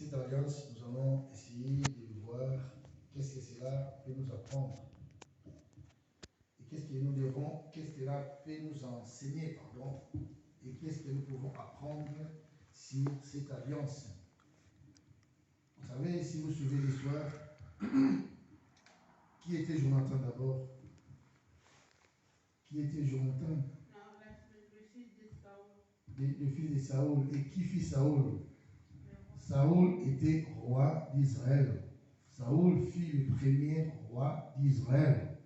cette alliance, nous allons essayer de voir qu'est-ce que cela peut nous apprendre. Et qu'est-ce que cela peut nous enseigner, pardon. Et qu'est-ce que nous pouvons apprendre sur cette alliance. Vous savez, si vous suivez l'histoire, qui était Jonathan d'abord? Qui était Jonathan? Non, le fils de Saoul. Le fils de Saoul. Et qui fit Saoul? Saoul était roi d'Israël. Saoul fut le premier roi d'Israël.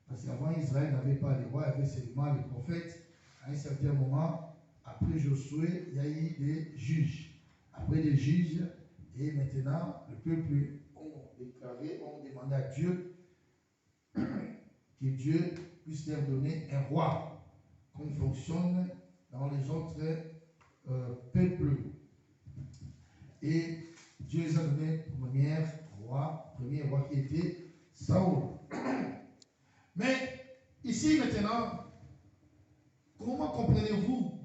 Parce qu'avant, Israël n'avait pas de roi, il y avait seulement les prophètes. À un certain moment, après Josué, il y a eu des juges. Après les juges, et maintenant, le peuple ont demandé à Dieu que Dieu puisse leur donner un roi, qu'on fonctionne dans les autres peuples. Et Dieu les a donné premier roi qui était Saoul. Mais ici maintenant, comment comprenez-vous?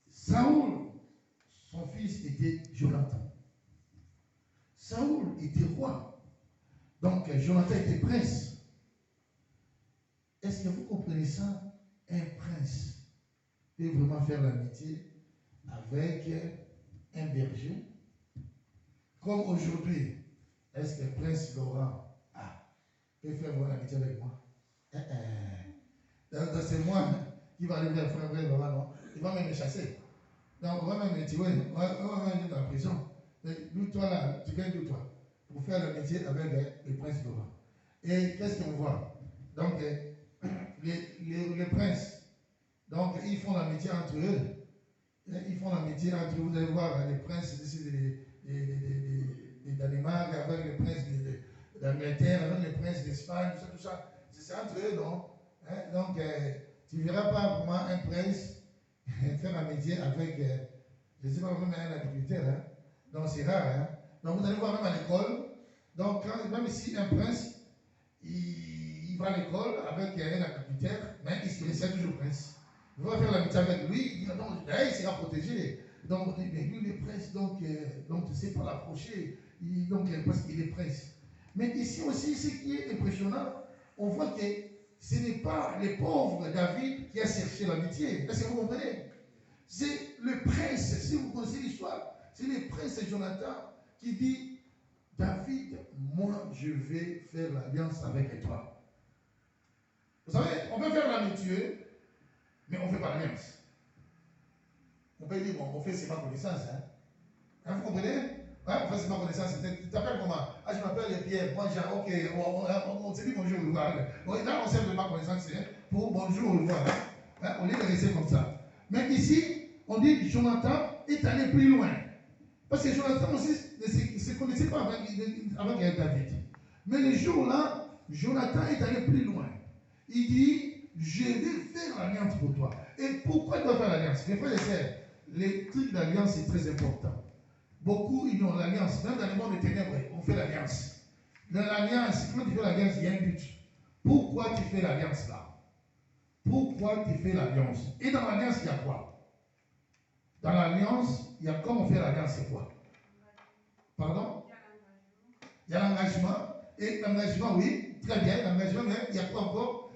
Saoul, son fils était Jonathan. Saoul était roi. Donc Jonathan était prince. Est-ce que vous comprenez ça? Un prince peut vraiment faire l'amitié avec un berger? Comme aujourd'hui, est-ce que Prince Laurent peut faire l'amitié avec moi? C'est moi qui va aller vers frère Laurent, non? Il va même me chasser. Donc on va même me tuer, on va même dans la prison. D'où toi là, tu gagnes d'où toi? Pour faire l'amitié avec le prince Laurent. Et qu'est-ce qu'on voit? Donc les princes, donc ils font l'amitié entre eux. Ils font l'amitié entre eux. Vous allez voir les princes ici des Danemark, avec les princes d'Angleterre, avec les princes d'Espagne, tout ça. C'est entre eux, non? Donc, tu ne verras pas vraiment un prince faire l'amitié avec, je ne sais pas vraiment un agriculteur. Donc, c'est rare. Donc, vous allez voir même à l'école. Donc, même si un prince, il va à l'école avec un agriculteur, mais il se laisse toujours prince. Il va faire l'amitié avec lui, il sera protégé. Donc, lui, il est prince, donc tu ne sais pas l'approcher, parce qu'il est prince. Mais ici aussi, ce qui est impressionnant, on voit que ce n'est pas le pauvre David qui a cherché l'amitié. Est-ce que vous comprenez? C'est le prince, si vous connaissez l'histoire, c'est le prince Jonathan qui dit, David, moi, je vais faire l'alliance avec toi. Vous savez, on peut faire l'amitié, mais on ne fait pas l'alliance. On peut dire, bon, on fait, c'est ma connaissance. Vous comprenez? On fait, c'est ma connaissance. Tu t'appelles comment? Je m'appelle Pierre. Moi, on se dit bonjour, au revoir. Là, on sert de ma connaissance pour bonjour, au revoir. On est resté comme ça. Mais ici, on dit que Jonathan est allé plus loin. Parce que Jonathan aussi ne se connaissait pas avec David. Mais le jour-là, Jonathan est allé plus loin. Il dit, je vais faire l'alliance pour toi. Et pourquoi il doit faire l'alliance? Mes frères et sœurs, les trucs d'alliance, c'est très important. Beaucoup ignorent l'alliance. Même dans le monde des ténèbres, on fait l'alliance. Dans l'alliance, quand tu fais l'alliance, il y a un but. Pourquoi tu fais l'alliance là? Pourquoi tu fais l'alliance? Et dans l'alliance, il y a quoi? Dans l'alliance, il y a comment faire l'alliance, c'est quoi? Pardon? Il y a l'engagement. Et l'engagement, oui, très bien, l'engagement, mais il y a quoi encore?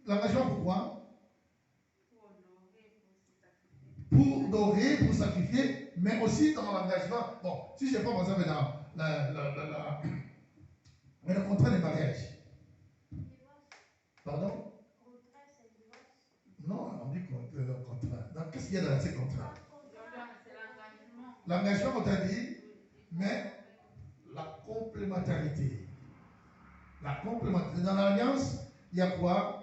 L'engagement pourquoi? Pour honorer, pour sacrifier, mais aussi dans l'engagement. Bon, si je prends par exemple dans le contrat de mariage. Pardon? Non, on dit contrat. Donc, qu'est-ce qu'il y a dans ces contrats? L'engagement, on t'a dit, mais la complémentarité. La complémentarité. Dans l'alliance, il y a quoi?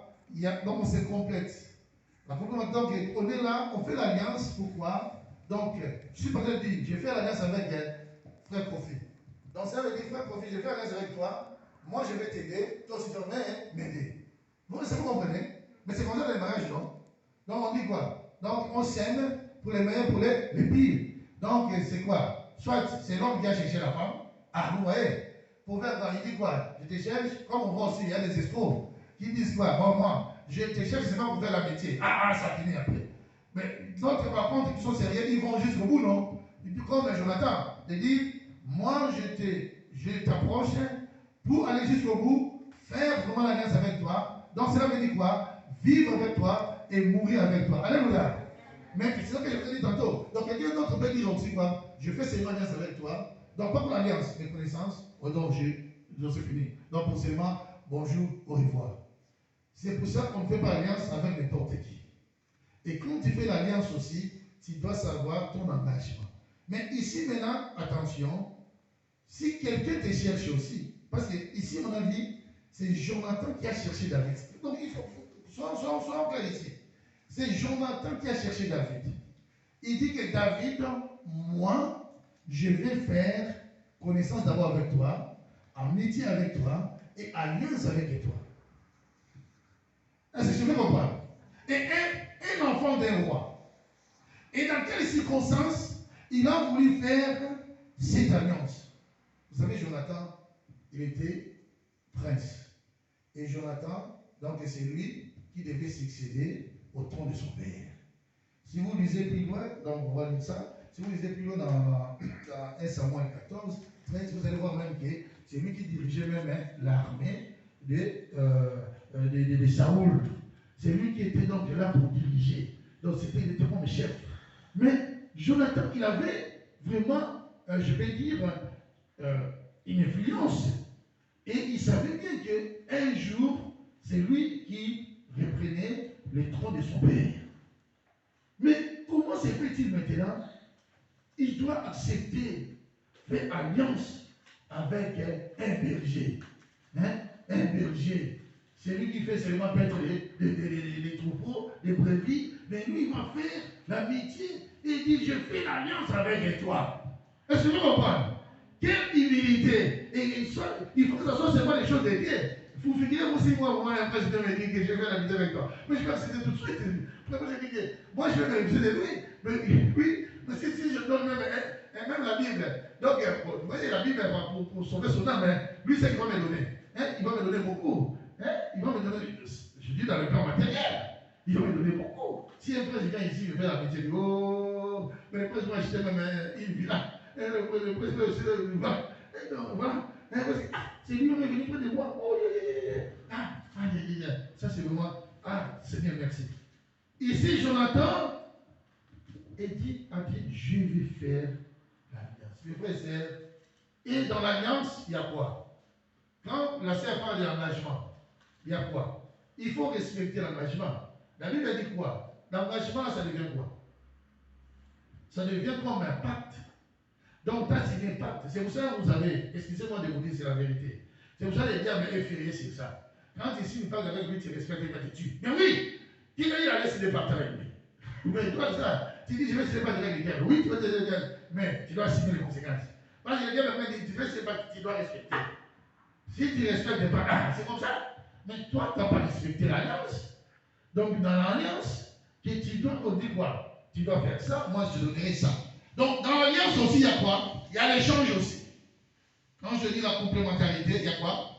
Donc, on se complète. La complémentarité. Donc, on est là, on fait l'alliance. Pourquoi? Donc, je suis pas train de dire, je fais l'alliance avec frère Profi. Donc, ça veut dire, frère Profi, je fais l'alliance avec toi. Moi, je vais t'aider. Toi aussi, tu vas m'aider. Vous comprenez? Mais c'est comme ça dans les mariages, non? Donc, on dit quoi? Donc, on s'aime pour les meilleurs, pour les pires. Donc, c'est quoi? Soit c'est l'homme qui a cherché la femme. Vous voyez? Pour faire, il dit quoi? Je te cherche. Comme on voit aussi, il y a des escrocs qui disent quoi? Bon, moi, je te cherche seulement pour faire la métier. Ça finit après. Mais d'autres, par contre, qui sont sérieux, ils vont jusqu'au bout, non? Il dit comme Jonathan, il dit, moi je t'approche pour aller jusqu'au bout, faire vraiment l'alliance avec toi. Donc cela veut dire quoi? Vivre avec toi et mourir avec toi. Alléluia. Mais c'est ce que je vous ai dit tantôt. Donc quelqu'un d'autre peut dire aussi quoi? Je fais seulement alliance avec toi. Donc pas pour l'alliance, mes connaissances. Oh, donc c'est fini. Donc pour seulement bonjour, au revoir. C'est pour ça qu'on ne fait pas alliance avec n'importe qui. Et quand tu fais l'alliance aussi, tu dois savoir ton engagement. Mais ici maintenant, attention, si quelqu'un te cherche aussi, parce que ici, à mon avis, c'est Jonathan qui a cherché David. Donc il faut soyons clairs ici. C'est Jonathan qui a cherché David. Il dit que David, moi, je vais faire connaissance d'abord avec toi, amitié avec toi et alliance avec toi. Est-ce que je peux comprendre? Et un enfant d'un roi. Et dans quelles circonstances il a voulu faire cette alliance? Vous savez, Jonathan, il était prince. Et Jonathan, donc c'est lui qui devait succéder au trône de son père. Si vous lisez plus loin, donc on va lire ça, si vous lisez plus loin dans 1 Samuel 14, 13, vous allez voir même que c'est lui qui dirigeait même l'armée de Saoul. C'est lui qui était donc là pour diriger. Donc il était comme chef. Mais Jonathan, il avait vraiment, je vais dire, une influence. Et il savait bien qu'un jour, c'est lui qui reprenait le trône de son père. Mais comment se fait-il maintenant? Il doit accepter, faire alliance avec un berger. Hein? Un berger. C'est lui qui fait seulement mettre les troupeaux, les brebis, mais lui, il va faire l'amitié. Il dit, je fais l'alliance avec toi. Est-ce que vous comprenez? Quelle humilité! Et il faut que ce soit seulement les choses de Dieu. Vous figurez aussi, moi, un président me dit que je vais l'amitié avec toi. Mais je vais accepter tout de suite. Moi, je vais m'amuser de lui. Mais oui, mais si je donne même la Bible. Donc, vous voyez, la Bible, pour sauver son âme, hein, lui, c'est qu'il va me donner. Hein, il va me donner beaucoup. Hein, il va me donner, je dis dans le plan matériel, il va me donner beaucoup. Si un président ici me fait l'amitié, il dit, oh, mais le président, je t'ai même une villa. Le président aussi, voilà. C'est lui qui est venu près de moi. Oh, ça, c'est vraiment. Ah, Seigneur, merci. Ici, Jonathan a dit, je vais faire l'alliance. Mes frères et sœurs, et dans l'alliance, il y a quoi? Quand la sœur parle de l'engagement, il y a quoi? Il faut respecter l'engagement. La Bible dit quoi? L'engagement, ça devient quoi? Ça devient comme un pacte. Donc, tu as signé un pacte. C'est pour ça que vous avez, excusez-moi de vous dire, c'est la vérité. C'est pour ça que les diables est férié sur ça. Quand tu signes un pacte avec lui, tu respectes et tu tues. Mais oui, qui va y aller signer un pacte avec lui? Mais toi, ça, tu dis, je vais signer un pacte avec le diable. Oui, tu vas te dire, mais tu dois assumer les conséquences. Parce que le diable dit, tu fais ce pacte, tu dois respecter. Si tu respectes pas, c'est comme ça. Mais toi, tu n'as pas respecté l'alliance. Donc, dans l'alliance, tu dois dire quoi? Tu dois faire ça, moi je te donnerai ça. Donc, dans l'alliance aussi, il y a quoi? Il y a l'échange aussi. Quand je dis la complémentarité, il y a quoi?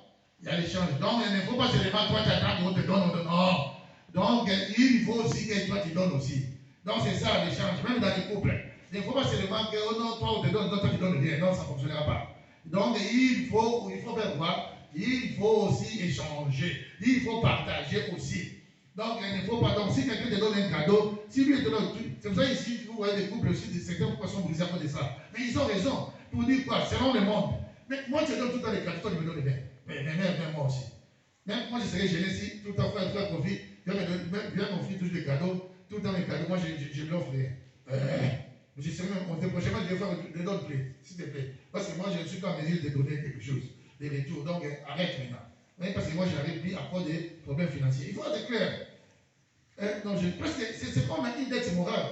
Il y a l'échange. Donc, il ne faut pas seulement toi t'attendre qu'on te donne, non. Donc, il faut aussi que toi tu donnes aussi. Donc, c'est ça l'échange, même dans les couples. Il ne faut pas seulement que, oh non, toi on te donne, toi tu donnes rien. Non, ça ne fonctionnera pas. Donc, il faut faire quoi? Il faut aussi échanger. Il faut partager aussi. Donc, il ne faut pas. Donc, si quelqu'un te donne un cadeau, si lui te donne tout, c'est pour ça ici, vous voyez des couples aussi, certains couples sont brisés à cause de ça. Mais ils ont raison. Pour dire quoi? Selon le monde. Mais moi, je te donne tout le temps les cadeaux, toi, tu me donnes rien. Mais moi aussi. Même moi, je serais gêné si tout le temps, frère, profite, viens m'offrir toujours des cadeaux, tout le temps les cadeaux, moi, je me l'offre rien. Je serais même, prochainement, je vais faire de l'autre plaît, s'il te plaît. Parce que moi, je ne suis pas en mesure de donner quelque chose, des retours. Donc, arrête maintenant. Parce que moi, je n'arrive plus à cause des problèmes financiers. Il faut être clair. Parce que c'est comme une dette morale.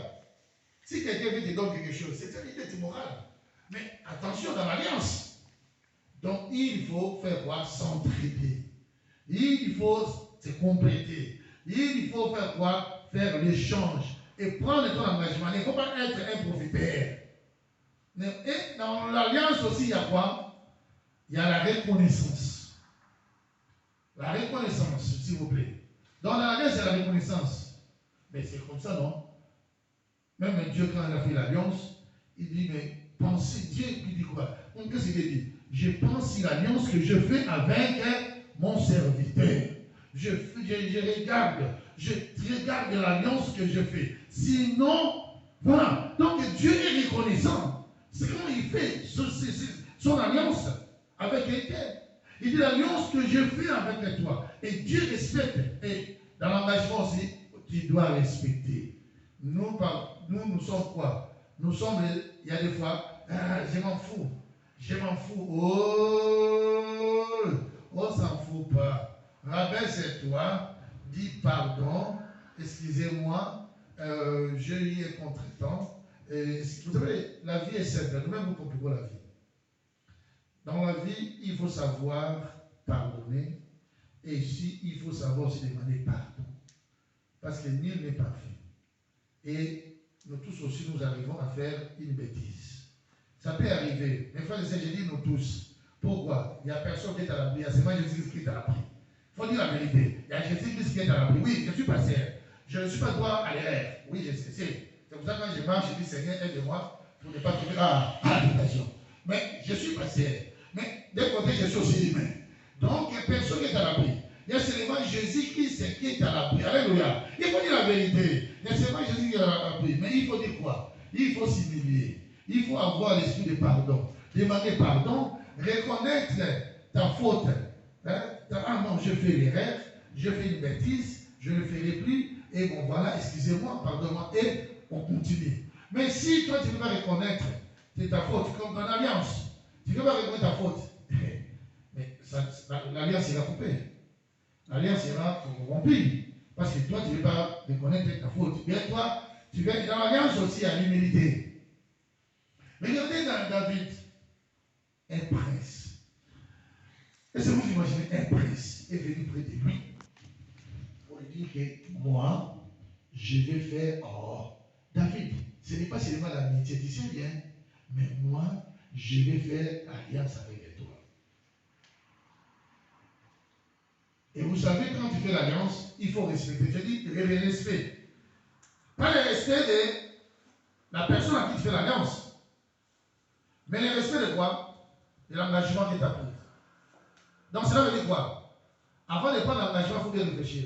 Si quelqu'un veut te donner quelque chose, c'est une dette morale. Mais attention dans l'alliance. Donc, il faut faire quoi? S'entraider. Il faut se compléter. Il faut faire quoi? Faire l'échange. Et prendre ton engagement. Il ne faut pas être un profiteur. Et dans l'alliance aussi, il y a quoi? Il y a la reconnaissance. La reconnaissance, s'il vous plaît. Dans l'alliance, c'est la reconnaissance. Mais c'est comme ça, non? Même Dieu, quand il a fait l'alliance, il dit, mais qu'est-ce qu'il dit? Je pense sur l'alliance que je fais avec mon serviteur. Je regarde l'alliance que je fais. Sinon, voilà. Donc Dieu est reconnaissant. C'est quand il fait son alliance avec quelqu'un. Il dit l'alliance que je fais avec toi. Et Dieu respecte. Et dans l'engagement aussi, tu dois respecter. Nous sommes quoi? Nous sommes, il y a des fois, je m'en fous. Je m'en fous. Oh, s'en fout pas. Rabaisse-toi, dis pardon, excusez-moi, je lui ai contretemps. Vous savez, la vie est simple, nous-mêmes nous compliquons la vie. Dans la vie, il faut savoir pardonner, et ici, il faut savoir aussi demander pardon. Parce que nul n'est parfait. Et nous tous aussi, nous arrivons à faire une bêtise. Ça peut arriver. Mes frères et sœurs, je dis nous tous. Pourquoi? Il n'y a personne qui est à l'abri. C'est moi Jésus qui est à l'abri. Il faut dire la vérité. Il y a Jésus qui est à l'abri. Oui, je suis passé. Je ne suis pas droit à l'erreur. Oui, je sais. C'est pour ça que quand je marche, je dis Seigneur, aide-moi pour ne pas trouver l'habitation. Mais je suis passé. Mais d'un côté, je suis aussi humain. Donc, personne n'est à l'abri. Il y a seulement Jésus-Christ qui est à l'abri. Alléluia. Il faut dire la vérité. Il y a seulement Jésus qui est à l'abri. Mais il faut dire quoi? Il faut s'humilier. Il faut avoir l'esprit de pardon. Demander pardon, reconnaître ta faute. Hein? Ah non, je fais l'erreur, je fais une bêtise, je ne le ferai plus. Et bon, voilà, excusez-moi, pardonne-moi. Et on continue. Mais si toi, tu ne veux pas reconnaître ta faute, comme dans l'alliance, tu ne veux pas reconnaître ta faute, mais l'alliance sera coupée. L'alliance sera rompue. Parce que toi, tu ne veux pas reconnaître ta faute. Bien, toi, tu veux dans l'alliance aussi à l'humilité. Regardez dans David, un prince. Est-ce que vous imaginez un prince est venu près de lui pour lui dire que moi, je vais faire. Oh, David, ce n'est pas seulement l'amitié, tu sais bien, mais moi, je vais faire alliance avec toi. Et vous savez, quand tu fais l'alliance, il faut respecter. Je dis le respect. Pas le respect de la personne à qui tu fais l'alliance. Mais le respect de quoi? De l'engagement qui est pris. Donc cela veut dire quoi? Avant de prendre l'engagement, il faut bien réfléchir.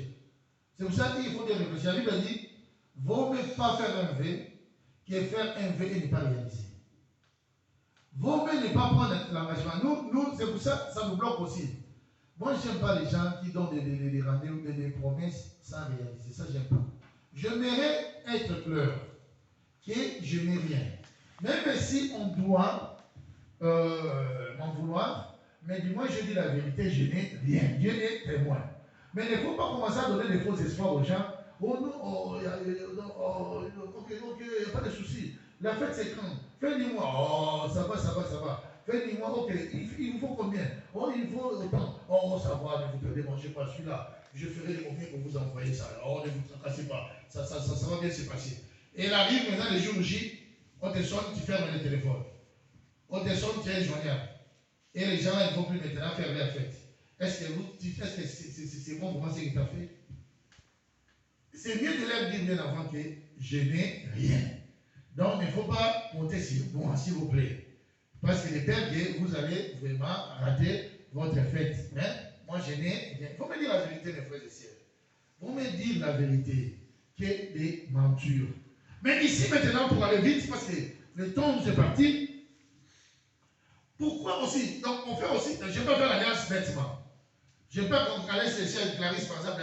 C'est pour ça qu'il faut bien réfléchir. La Bible dit, vaut mieux pas faire un vœu que faire un vœu et ne pas réaliser. Vaut mieux ne pas prendre l'engagement. Nous c'est pour ça ça nous bloque aussi. Moi, je n'aime pas les gens qui donnent des rendez-vous, des promesses sans réaliser. Ça, j'aime pas. J'aimerais être clair que je n'ai rien. Même si on doit m'en vouloir, mais du moins je dis la vérité, je n'ai rien. Dieu est témoin. Mais il ne faut pas commencer à donner des faux espoirs aux gens. Oh non, ok, il n'y a pas de souci. La fête c'est quand? Fais-moi. Oh, ça va. Fais-moi, ok, il vous faut combien? Oh, il faut autant. Oh, ça va, ne vous perdez, mangez pas celui-là. Je ferai les moyens pour vous envoyer ça. Oh, ne vous tracassez pas. Ça va bien se passer. Et il arrive maintenant les jours J, on te sonne, tu fermes le téléphone. On te sonne, tu es joignable. Et les gens là, ils ne vont plus maintenant faire leur fête. Est-ce que c'est bon vraiment ce que tu as fait? C'est mieux de leur dire bien avant que je n'ai rien. Donc, il ne faut pas monter sur moi, s'il vous plaît. Parce que les pères, vous allez vraiment rater votre fête. Mais moi, je n'ai rien. Il faut me dire la vérité, mes frères et sœurs. Il faut me dire la vérité, que des mentures. Mais ici, maintenant, pour aller vite, parce que le temps nous est parti. Pourquoi aussi? Donc, on fait aussi, je ne vais pas faire l'alliance bêtement. Je ne vais pas qu'on laisse les chers Clarisse, par exemple,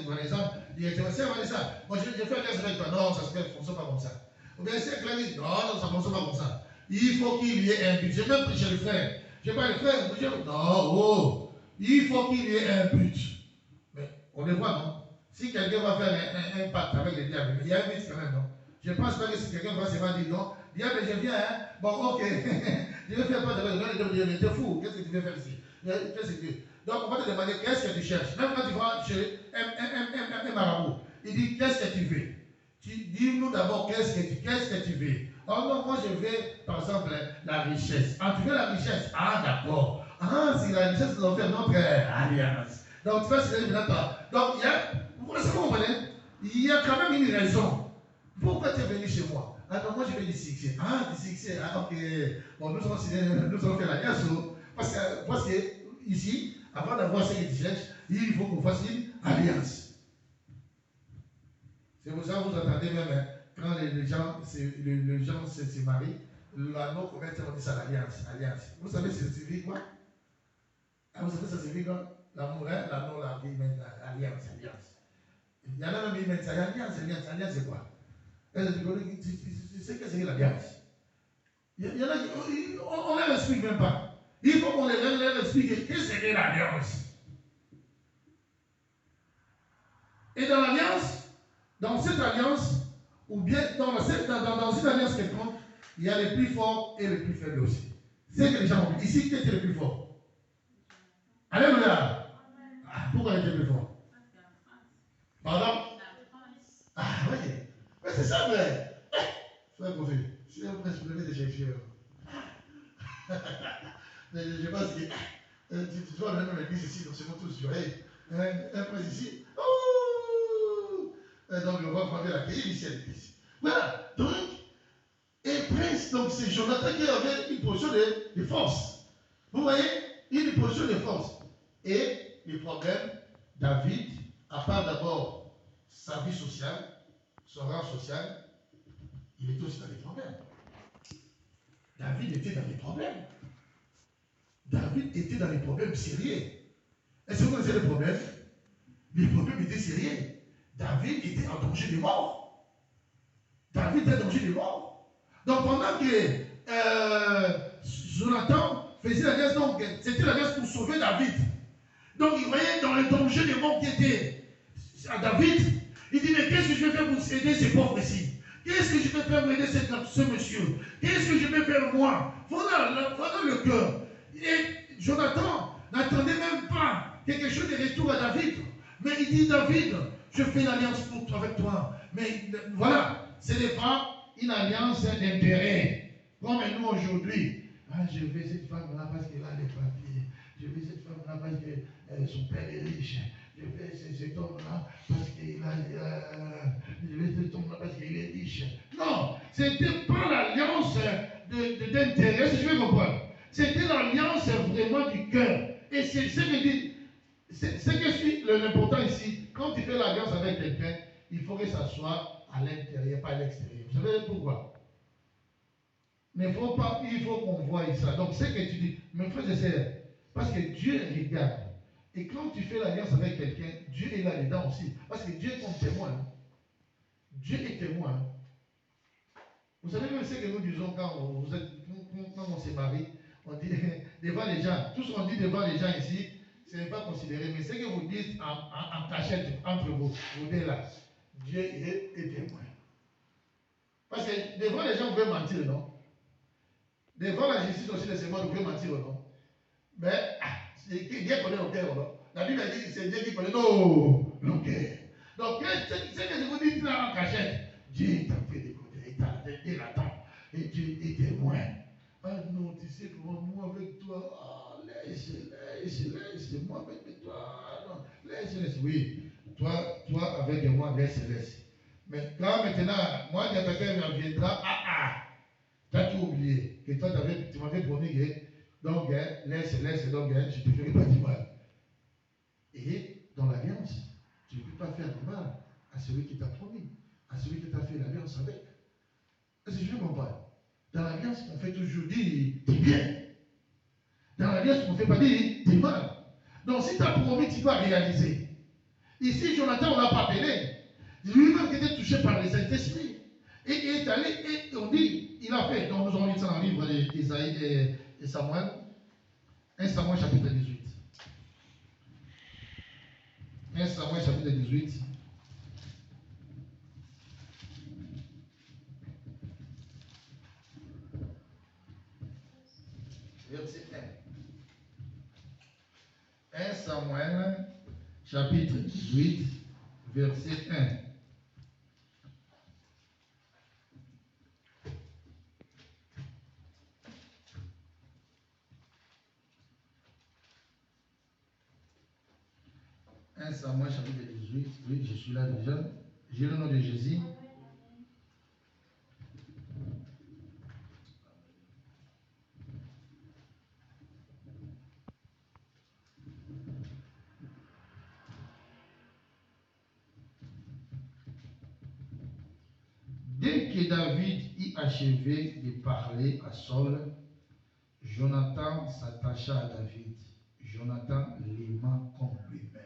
par exemple, directement, c'est ça. Moi, je fais l'alliance avec toi. Non, ça se fait, ne fonctionne pas comme ça. Ou bien, c'est Clarisse, non, ça ne fonctionne pas comme ça. Il faut qu'il y ait un but. Je vais même prêcher le frère. Je ne vais pas le frère. Non, oh. Il faut qu'il y ait un but. Mais on le voit, non? Si quelqu'un va faire un pacte avec le diable, il y a un but quand même, non? Je ne pense pas que si quelqu'un va se dire non, diable, je viens, hein? Bon, ok. Je ne fais pas de diable, tu es fou. Qu'est-ce que tu veux faire ici? Qu'est-ce que tu veux? Donc, on va te demander qu'est-ce que tu cherches. Même quand tu vas chez un marabout, il dit qu'est-ce que tu veux? Dis-nous d'abord qu'est-ce que tu veux. Oh non, moi je veux, par exemple, la richesse. Ah, tu veux la richesse? Ah, d'accord. Ah, c'est la richesse qui va faire notre alliance. Donc, tu vas se dire pas. Donc, vous comprenez? Il y a quand même une raison. Pourquoi tu es venu chez moi? Ah non, moi je vais discuter. Ah, discuter. Ah, ok. Bon, nous allons faire l'alliance. Parce que ici, avant d'avoir ce que tu cherches, il faut qu'on fasse une alliance. C'est pour ça que vous entendez même, hein, quand les gens se marient, l'anneau qu'on met, on dit ça l'alliance. Alliance. Vous savez, ça signifie quoi? Ah, vous savez, ça signifie quoi? L'amour, hein? L'anneau, là, ils mettent alliance, alliance. Il y en a même qui mettent ça, alliance, alliance, alliance, c'est quoi? Tu sais que c'est l'alliance. Il y en a qui, on ne leur explique même pas. Il faut qu'on leur explique qu'est-ce que c'est l'alliance. Et dans l'alliance, dans cette alliance, ou bien dans une alliance quelconque, il y a les plus forts et les plus faibles aussi. C'est que les gens ont dit. Ici, qui était le plus fort? Alléluia. Ah, pourquoi il était le plus fort? Pardon? Ah oui. Mais c'est ça, mais. Frère Kofi, je suis un peu exprimé de chercher. Mais je pense que. Tu vois, même l'église ici, donc c'est mon tous. Un prince ici. Oh! Donc le roi va l'accueillir ici à l'église. Voilà. Donc, et prince, donc c'est Jonathan qui avait une position de force. Vous voyez? Une position de force. Et le problème, David, à part d'abord sa vie sociale, son rang social, il était aussi dans les problèmes. David était dans les problèmes. David était dans les problèmes sérieux. Est-ce que vous connaissez les problèmes? Les problèmes étaient sérieux. David était en danger de mort. David était en danger de mort. Donc pendant que Jonathan faisait l'alliance, donc c'était l'alliance pour sauver David. Donc il voyait dans le danger de mort qui était à David. Il dit, mais qu'est-ce que je vais faire pour aider ces pauvres ici? Qu'est-ce que je vais faire pour aider ce monsieur? Qu'est-ce que je vais faire moi? Voilà le cœur. Et Jonathan n'attendait même pas quelque chose de retour à David. Mais il dit, David, je fais l'alliance avec toi. Mais voilà, ce n'est pas une alliance d'intérêt. Comme nous aujourd'hui. Ah, je veux cette femme-là parce qu'elle a les papiers. Je veux cette femme-là parce que son père est riche. Je veux cet homme-là parce qu'il a. Je veux cet homme-là parce qu'il est riche. Non, ce n'était pas l'alliance d'intérêt, si je veux comprendre. C'était l'alliance vraiment du cœur. Et c'est ce que dit. C'est ce que suit l'important ici. Quand tu fais l'alliance avec quelqu'un, il faut que ça soit à l'intérieur, pas à l'extérieur. Vous savez pourquoi? Mais il faut qu'on voie ça. Donc, c'est que tu dis, mes frères et sœurs, parce que Dieu regarde. Et quand tu fais l'alliance avec quelqu'un, Dieu est là-dedans aussi. Parce que Dieu est comme témoin. Dieu est témoin. Vous savez même ce que nous disons quand on se marie. On dit devant les gens. Tout ce qu'on dit devant les gens ici, ce n'est pas considéré. Mais ce que vous dites en cachette entre vous deux là, Dieu est témoin. Parce que devant les gens, vous pouvez mentir, non? Devant la justice aussi, les mois, vous pouvez mentir, non? Mais, Dieu connaît nos cœurs, non? La Bible dit que c'est Dieu qui connaît nos cœurs. Donc, ce que vous dites là en cachette, Dieu t'a fait décoder, il l'attend. Et Dieu est témoin. Ah non, tu sais comment moi avec toi, laisse, moi avec toi, non, laisse, oui. Toi avec moi, laisse. Mais quand maintenant, moi, quelqu'un viendra, tu as tout oublié, que toi, tu m'avais promis que, donc, laisse, donc, je ne te ferai pas du mal. Et dans l'alliance, tu ne peux pas faire du mal à celui qui t'a promis, à celui qui t'a fait l'alliance avec. Est-ce que je ne comprends pas? Dans l'alliance, on fait toujours dire bien. Dans l'alliance, on ne fait pas dire mal. Donc, si tu as promis, tu dois réaliser. Ici, Jonathan, on l'a pas appelé. Lui-même qui était touché par le Saint-Esprit. Et il est allé, et on dit, il a fait. Donc, nous avons lu ça dans le livre d'Isaïe et Samuel. 1 Samuel chapitre 18. 1 Samuel chapitre 18. Verset 1. 1 Samuel chapitre 18, verset 1. Samuel chapitre 18, oui, je suis là déjà. J'ai le nom de Jésus. eut achevé de parler à Saul, Jonathan s'attacha à David. Jonathan l'aima comme lui-même.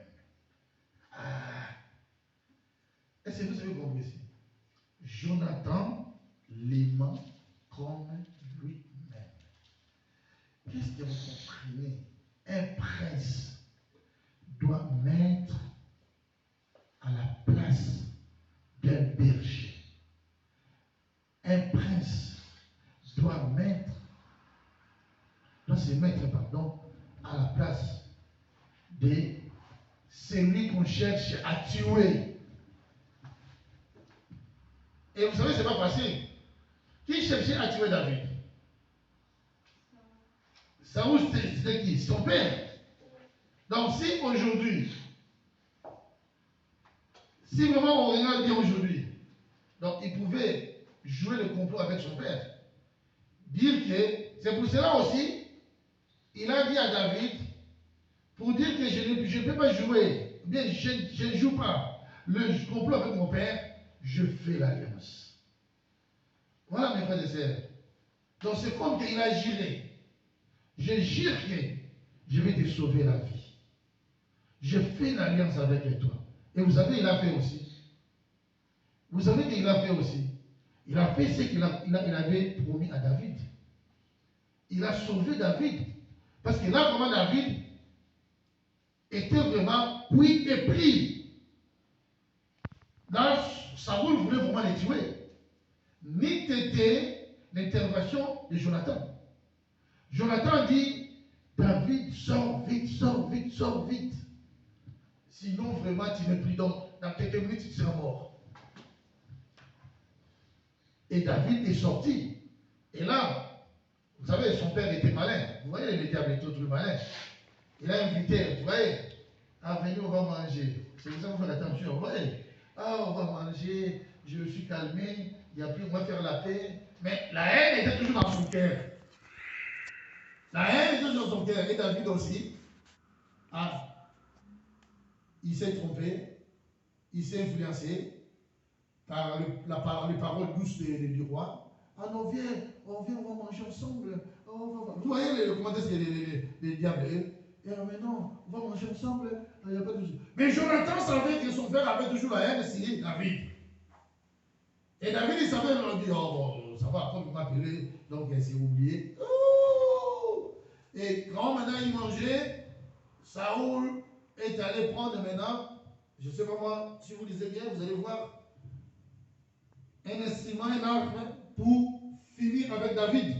Ah. Est-ce que vous avez compris ici? Jonathan l'aima comme lui-même. Qu'est-ce que vous comprenez? Un prince doit mettre à la place d'un berger. Un prince doit se mettre à la place de celui qu'on cherche à tuer. Et vous savez, ce n'est pas facile. Qui cherchait à tuer David? Saoul, c'était qui? Son père. Donc si aujourd'hui, si vraiment on regarde bien aujourd'hui, donc il pouvait jouer le complot avec son père. Dire que, c'est pour cela aussi, il a dit à David, pour dire que je ne peux pas jouer, bien je ne joue pas le complot avec mon père, je fais l'alliance. Voilà mes frères et sœurs. Donc c'est comme qu'il a juré. Je jure que je vais te sauver la vie. Je fais l'alliance avec toi. Et vous savez, il a fait aussi. Vous savez qu'il a fait aussi. Il a fait ce qu'il avait promis à David. Il a sauvé David. Parce que là, vraiment, David était vraiment pris et pris. Là, Saoul voulait vraiment les tuer. Ni t'était l'intervention de Jonathan. Jonathan dit, David, sors vite, sors vite, sors vite. Sinon, vraiment, tu n'es plus dans quelques minutes, tu seras mort. Et David est sorti. Et là, vous savez, son père était malin. Vous voyez, le diable est tout malin. Il a invité, vous voyez, ah, venez, on va manger. C'est pour ça qu'on fait attention. Vous voyez, ah, on va manger, je me suis calmé, il n'y a plus, on va faire la paix. Mais la haine était toujours dans son cœur. La haine était toujours dans son cœur. Et David aussi, ah, il s'est trompé, il s'est influencé par les paroles douces du roi. Ah non, viens, on va manger ensemble. Vous voyez comment est-ce que les diables. Et mais non, on va manger ensemble. Il n'y a pas de... Mais Jonathan savait que son père avait toujours la haine, c'est David. Et David, il savait, il leur dit, oh bon, ça va, après vous m'appelez, donc il s'est oublié. Oh! Et quand maintenant il mangeait, Saoul est allé prendre maintenant, je ne sais pas moi, si vous lisez bien, vous allez voir, un instrument, un arc, pour finir avec David.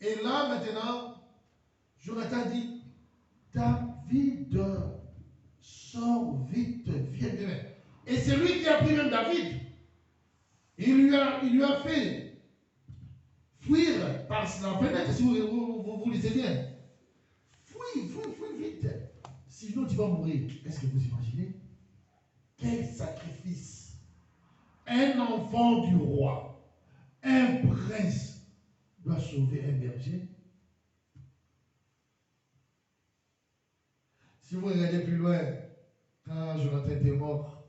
Et là maintenant, Jonathan dit, David, sors vite, viens. Et c'est lui qui a pris même David. Il lui a fait fuir par la fenêtre, si vous lisez bien. Fuis vite. Sinon tu vas mourir. Est-ce que vous imaginez? Quel sacrifice! Un enfant du roi, un prince, doit sauver un berger. Si vous regardez plus loin, quand Jonathan était mort,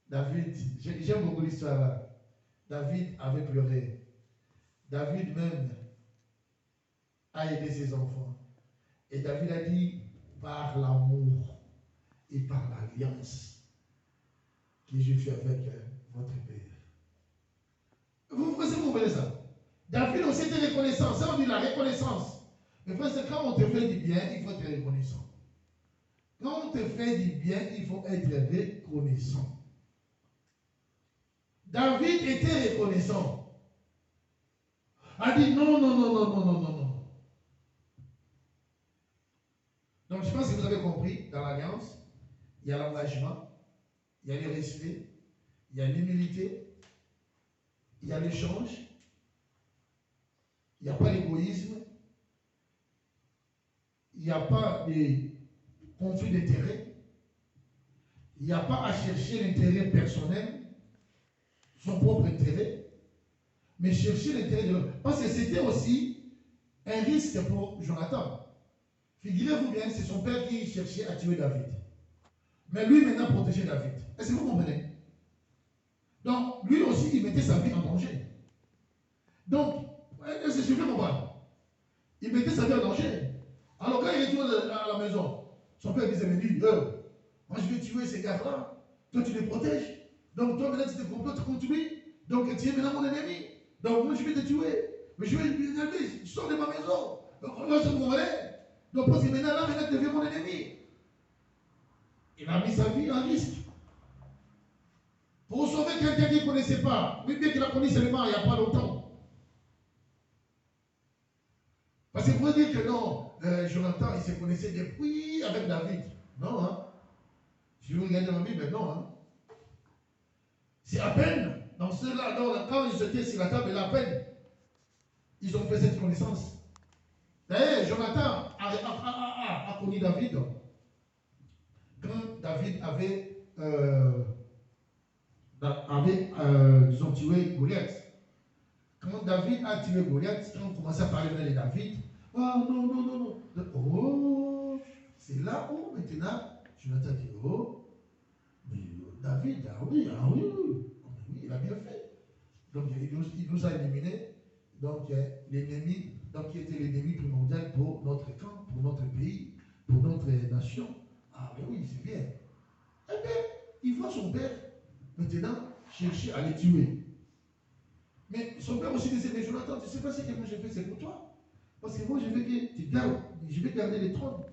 David, j'aime beaucoup l'histoire là. David avait pleuré. David même a aidé ses enfants. Et David a dit, par l'amour et par l'alliance que je fais avec votre père. Vous comprenez ça? David aussi était reconnaissant. Ça, on dit la reconnaissance. Mais frère, c'est quand on te fait du bien, il faut être reconnaissant. Quand on te fait du bien, il faut être reconnaissant. David était reconnaissant. A dit non. Donc je pense que vous avez compris, dans l'alliance, il y a l'engagement, il y a le respect, il y a l'humilité, il y a l'échange, il n'y a pas l'égoïsme, il n'y a pas de conflit d'intérêt, il n'y a pas à chercher l'intérêt personnel, son propre intérêt, mais chercher l'intérêt de l'autre. Parce que c'était aussi un risque pour Jonathan. Figurez-vous bien, c'est son père qui cherchait à tuer David. Mais lui maintenant protégeait David. Est-ce que vous comprenez? Donc, lui aussi, il mettait sa vie en danger. Donc, est-ce que je fais comprendre? Il mettait sa vie en danger. Alors, quand il retourne à la maison, son père disait, mais lui, moi je vais tuer ces gars-là. Toi, tu les protèges. Donc, toi, maintenant, tu te complotes contre lui. Donc, tu es maintenant mon ennemi. Donc, moi, je vais te tuer. Mais je vais lui dire, tu sors de ma maison. Donc, on va se mourir. Donc, parce que maintenant, tu deviens mon ennemi. Il a mis sa vie en risque. Pour sauver quelqu'un qu'il ne connaissait pas, mais bien qu'il a connu seulement il n'y a pas longtemps. Parce que vous dire que non, Jonathan, il se connaissait depuis avec David. Non, hein. Si vous regardez ma Bible, non, hein. C'est à peine, dans ceux-là, quand ils étaient sur la table, à peine, ils ont fait cette connaissance. D'ailleurs, Jonathan a connu David quand David disons, tué Goliath. Quand David a tué Goliath, quand on commençait à parler de David, oh non. Oh, c'est là où maintenant, Jonathan dit, oh, mais David, oui, il a bien fait. Donc il nous a éliminés. Donc l'ennemi, qui était l'ennemi primordial pour notre camp, pour notre pays, pour notre nation. Ah mais oui, c'est bien. Eh bien, il voit son père maintenant chercher à les tuer. Mais son père aussi disait, mais Jonathan, tu ne sais pas ce que moi j'ai fait, c'est pour toi. Parce que moi je veux que tu gardes, je vais garder les trônes.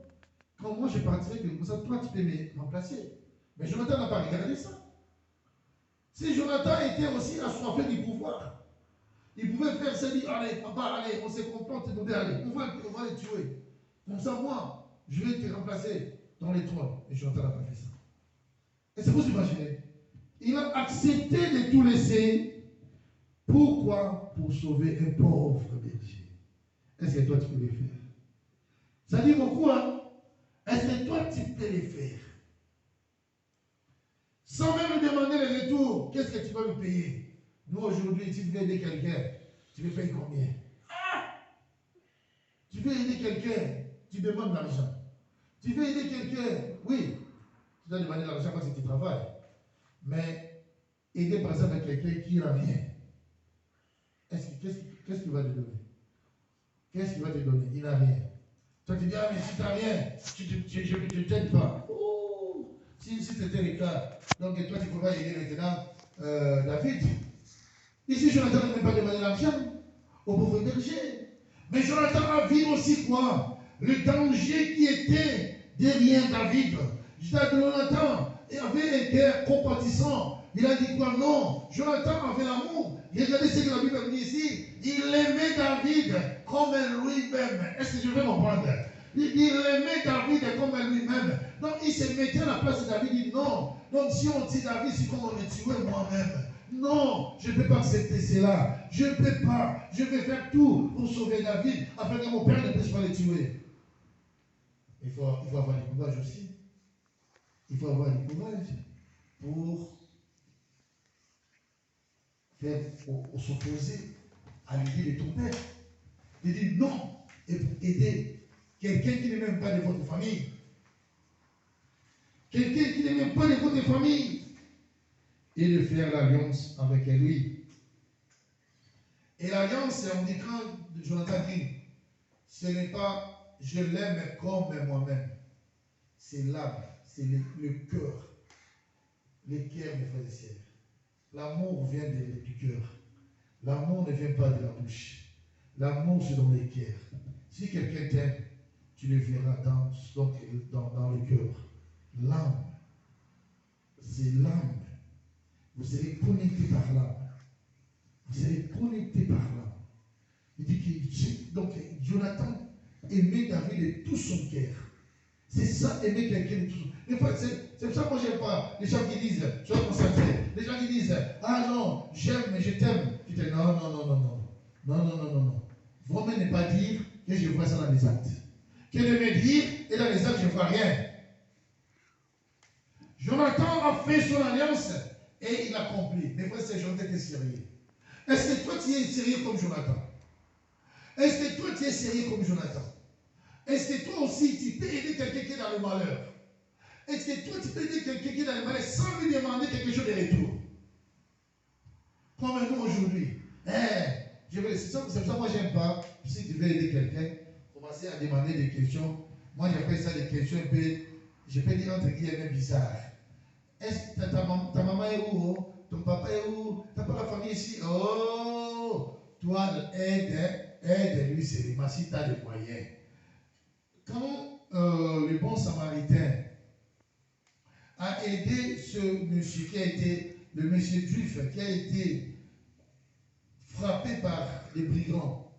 Quand moi je partirai, comme ça, toi tu peux me remplacer. Mais Jonathan n'a pas regardé ça. Si Jonathan était aussi assoiffé du pouvoir, il pouvait faire ça, dire, allez, papa, allez, on se complante, on va les tuer. Comme ça, moi, je vais te remplacer dans les trônes. Et Jonathan n'a pas fait ça. Et c'est pour s'imaginer. Il a accepté de tout laisser. Pourquoi? Pour sauver un pauvre berger. Est-ce que toi, tu peux le faire? Ça dit beaucoup, hein? Est-ce que toi, tu peux le faire? Sans même demander le retour, qu'est-ce que tu vas me payer? Nous, aujourd'hui, tu veux aider quelqu'un, tu veux payer combien? Tu veux aider quelqu'un, tu demandes l'argent. Tu veux aider quelqu'un, oui, tu dois demander l'argent parce que tu travailles. Mais aider par exemple quelqu'un qui n'a rien. Qu'est-ce qu'il va te donner? Qu'est-ce qu'il va te donner? Il n'a rien. Toi, tu dis, ah, mais si tu n'as rien, je ne t'aide pas. Oh, si c'était le cas, donc toi, tu pourras aider maintenant David. Ici, Jonathan n'a même pas demandé l'argent au pauvre berger. Mais Jonathan a vu aussi quoi? Le danger qui était derrière David. Jonathan avait un cœur compatissant. Il a dit quoi? Non. Jonathan avait l'amour. Regardez ce que la Bible dit ici. Il aimait David comme lui-même. Est-ce que je vais comprendre? Il aimait David comme lui-même. Donc il se mettait à la place de David. Il dit non. Donc si on dit David, c'est comme on me tuait moi-même. Non, je ne peux pas accepter cela. Je ne peux pas. Je vais faire tout pour sauver David afin que mon père ne puisse pas le tuer. Il faut avoir du courage aussi. Il faut avoir du courage pour faire s'opposer à l'idée de ton père. Il dit non. Et pour aider quelqu'un qui n'est même pas de votre famille. Quelqu'un qui n'est même pas de votre famille. Et de faire l'alliance avec lui. Et l'alliance, on dit quand Jonathan dit, ce n'est pas je l'aime comme moi-même. C'est l'âme, c'est le cœur. Le cœur, mes frères et sœurs. L'amour vient du cœur. L'amour ne vient pas de la bouche. L'amour, c'est dans le cœur. Si quelqu'un t'aime, tu le verras dans le cœur. L'âme, c'est l'âme. Vous serez connecté par l'âme. Vous serez connecté par l'âme. Il dit que donc Jonathan aimait David de tout son cœur. C'est ça, aimer quelqu'un de tout son cœur. Des fois, c'est pour ça que moi je n'aime pas les gens qui disent, sois concentré. Les gens qui disent, ah non, j'aime, mais je t'aime. Tu dis, non. Vraiment ne pas dire que je vois ça dans les actes. Que de me dire, et dans les actes, je ne vois rien. Jonathan a fait son alliance et il a accompli. Mais frère, c'est Jonathan qui est sérieux. Est-ce que toi tu es sérieux comme Jonathan? Est-ce que toi tu es sérieux comme Jonathan? Est-ce que toi aussi tu peux aider quelqu'un qui est dans le malheur? Est-ce que toi tu peux aider quelqu'un qui est dans le malheur sans lui demander quelque chose de retour? Comme nous aujourd'hui. C'est ça que moi j'aime pas. Si tu veux aider quelqu'un, commencer à demander des questions. Moi j'appelle ça des questions un peu, je peux dire entre guillemets bizarres. Est-ce que ta maman est où? Ton papa est où? T'as pas la famille ici? Oh! Toi, aide-lui seulement si tu as des moyens. Quand le bon samaritain a aidé ce monsieur qui a été, le monsieur juif qui a été frappé par les brigands,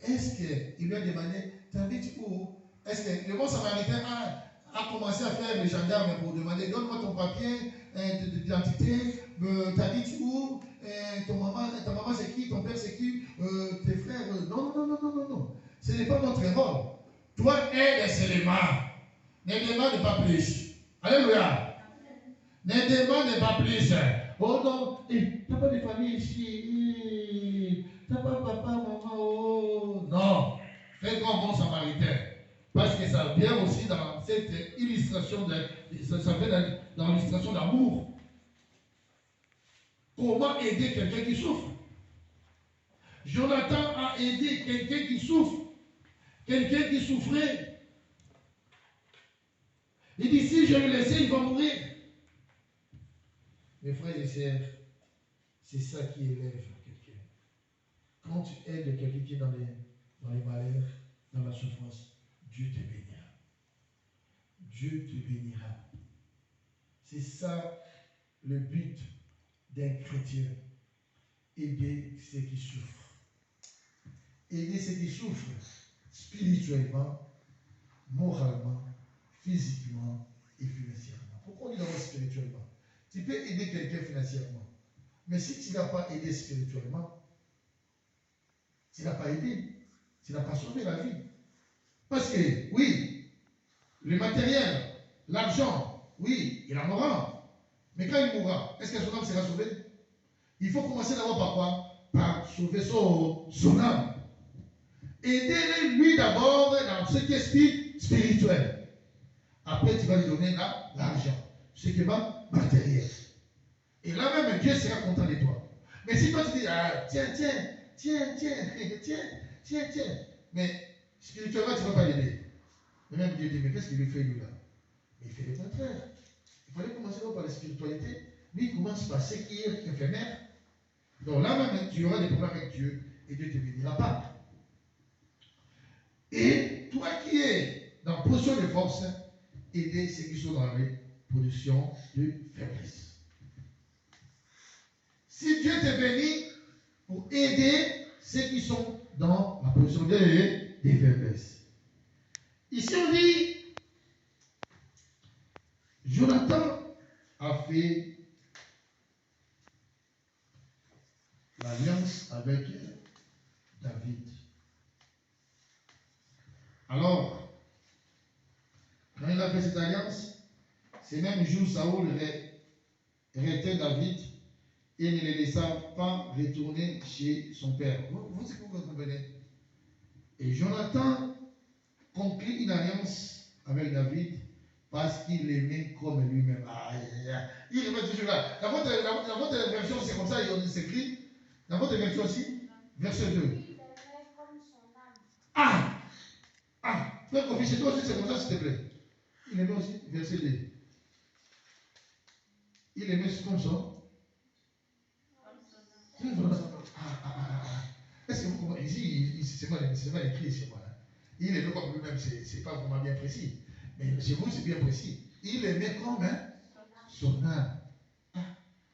est-ce qu'il lui a demandé, t'habites où? Est-ce que le bon samaritain a commencé à faire les gendarmes pour demander, donne-moi ton papier d'identité, t'habites où? Ta maman c'est qui? Ton père c'est qui? Tes frères? Non. Ce n'est pas notre rôle. Toi, aide seulement. Ne demande pas plus. Alléluia. Ne demande pas plus. Oh non, t'as pas de famille ici. T'as pas papa, maman. Oh non. Fais comme bon samaritain. Parce que ça vient aussi dans cette illustration, ça vient dans l'illustration d'amour. Comment aider quelqu'un qui souffre? Jonathan a aidé quelqu'un qui souffre. Quelqu'un qui souffrait. Il dit, si je le laisse, il va mourir. Mes frères et sœurs, c'est ça qui élève quelqu'un. Quand tu aides quelqu'un qui est dans les malheurs, dans la souffrance, Dieu te bénira. Dieu te bénira. C'est ça le but d'un chrétien. Aider ceux qui souffrent. Aider ceux qui souffrent spirituellement, moralement, physiquement et financièrement. Pourquoi on dit d'abord spirituellement? Tu peux aider quelqu'un financièrement. Mais si tu n'as pas aidé spirituellement, tu n'as pas aidé. Tu n'as pas sauvé la vie. Parce que, oui, le matériel, l'argent, oui, il en aura. Mais quand il mourra, est-ce que son âme sera sauvée? Il faut commencer d'abord par quoi? Par sauver son âme. Aidez-le lui d'abord dans ce qui est spirituel. Après, tu vas lui donner l'argent. Ce qui va matériel. Et là même, Dieu sera content de toi. Mais si toi tu dis, tiens. Mais spirituellement, tu ne vas pas l'aider. Mais même Dieu dit, mais qu'est-ce qu'il lui fait lui là? Mais il fait le contraire. Il fallait commencer par la spiritualité. Lui, il commence par ce qui est éphémère. Donc là même, tu auras des problèmes avec Dieu et Dieu ne te bénira pas. Et toi qui es dans position de force, aider ceux qui sont dans les positions de faiblesse. Si Dieu te bénit pour aider ceux qui sont dans la position de faiblesse. Ici on dit, Jonathan a fait l'alliance avec David. Alors, quand il a fait cette alliance, c'est même jour Saoul retint David et ne le laissa pas retourner chez son père. Vous comprenez? Et Jonathan conclut une alliance avec David parce qu'il l'aimait comme lui-même. Il aimait toujours là. Dans votre version, c'est comme ça, il s'écrit. Dans votre version aussi, verset 2. Frère Kofi, chez toi aussi, c'est comme ça, s'il te plaît. Il aimait aussi, verset 2. Il aimait comme ça. Est-ce que vous comprenez? Ici, c'est mal écrit chez moi. Il aimait comme lui-même, c'est pas vraiment bien précis. Mais chez vous, c'est bien précis. Il aimait comme son âme.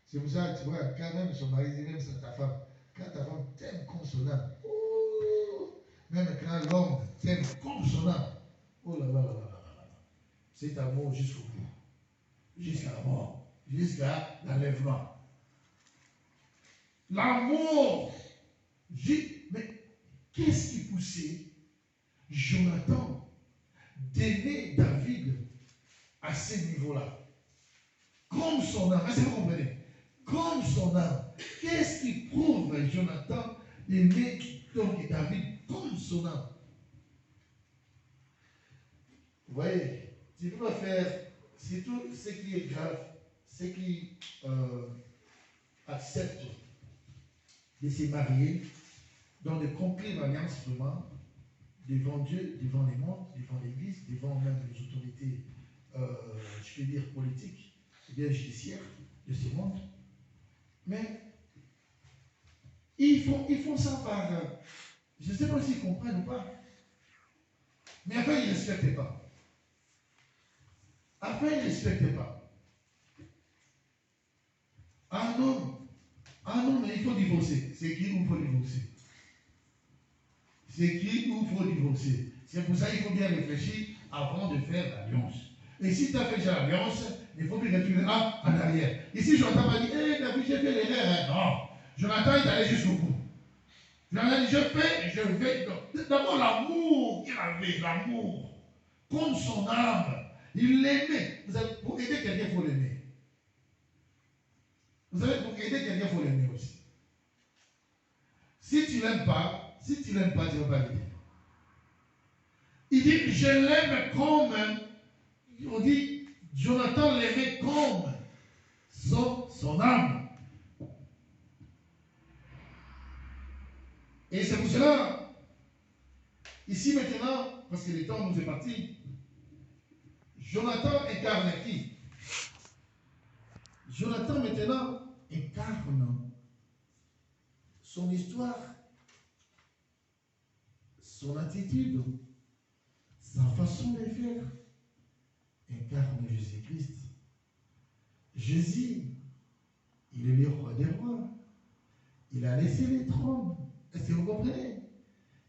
C'est pour ça, tu vois, quand même son mari dit, même ta femme, quand ta femme t'aime comme son âme, même quand l'homme t'aime comme son âme, oh là là là là là là, cet amour jusqu'au bout, jusqu'à la mort, jusqu'à l'enlèvement. L'amour, mais qu'est-ce qui poussait Jonathan d'aimer David à ce niveau-là? Comme son âme, est-ce que vous comprenez? Comme son âme. Qu'est-ce qui prouve Jonathan d'aimer donc David comme son âme? Vous voyez, tu peux faire, c'est tout ce qui est grave, ce qui accepte de se marier, donc de conclure l'alliance vraiment devant Dieu, devant les mondes, devant l'Église, devant même les autorités, je peux dire politiques, ou bien judiciaires de ce monde. Mais ils font ça par... je ne sais pas s'ils comprennent ou pas. Mais après, ils ne respectent pas. Après, ils ne respectent pas. Ah non, mais il faut divorcer. C'est qui où il faut divorcer? C'est qui où il faut divorcer? C'est pour ça qu'il faut bien réfléchir avant de faire l'alliance. Et si tu as fait déjà l'alliance, il faut bien retourner en arrière. Ici, Jonathan m'a dit, hé David, j'ai fait l'erreur. Non, Jonathan est allé jusqu'au bout. Jonathan dit, je fais. D'abord, l'amour qu'il avait, l'amour, comme son âme. Il l'aimait. Pour aider quelqu'un, il faut l'aimer. Vous savez, pour aider quelqu'un, il faut l'aimer aussi. Si tu ne l'aimes pas, tu ne vas pas l'aider. Il dit, je l'aime comme, on dit, Jonathan l'aimait comme son âme. Et c'est pour cela, ici maintenant, parce que le temps nous est parti, Jonathan incarne qui? Jonathan maintenant incarne son histoire, son attitude, sa façon de faire, incarne Jésus-Christ. Jésus, il est le roi des rois. Il a laissé les trônes. Est-ce que vous comprenez?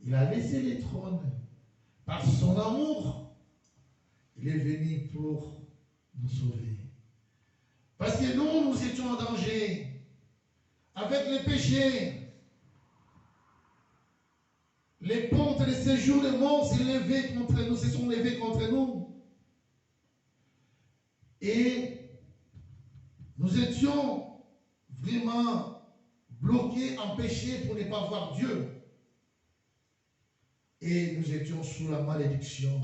Il a laissé les trônes. Par son amour, il est venu pour nous sauver. Parce que nous étions en danger. Avec les péchés. Les portes de séjour de mort se sont levées contre nous. Et nous étions vraiment bloqués, empêchés pour ne pas voir Dieu. Et nous étions sous la malédiction.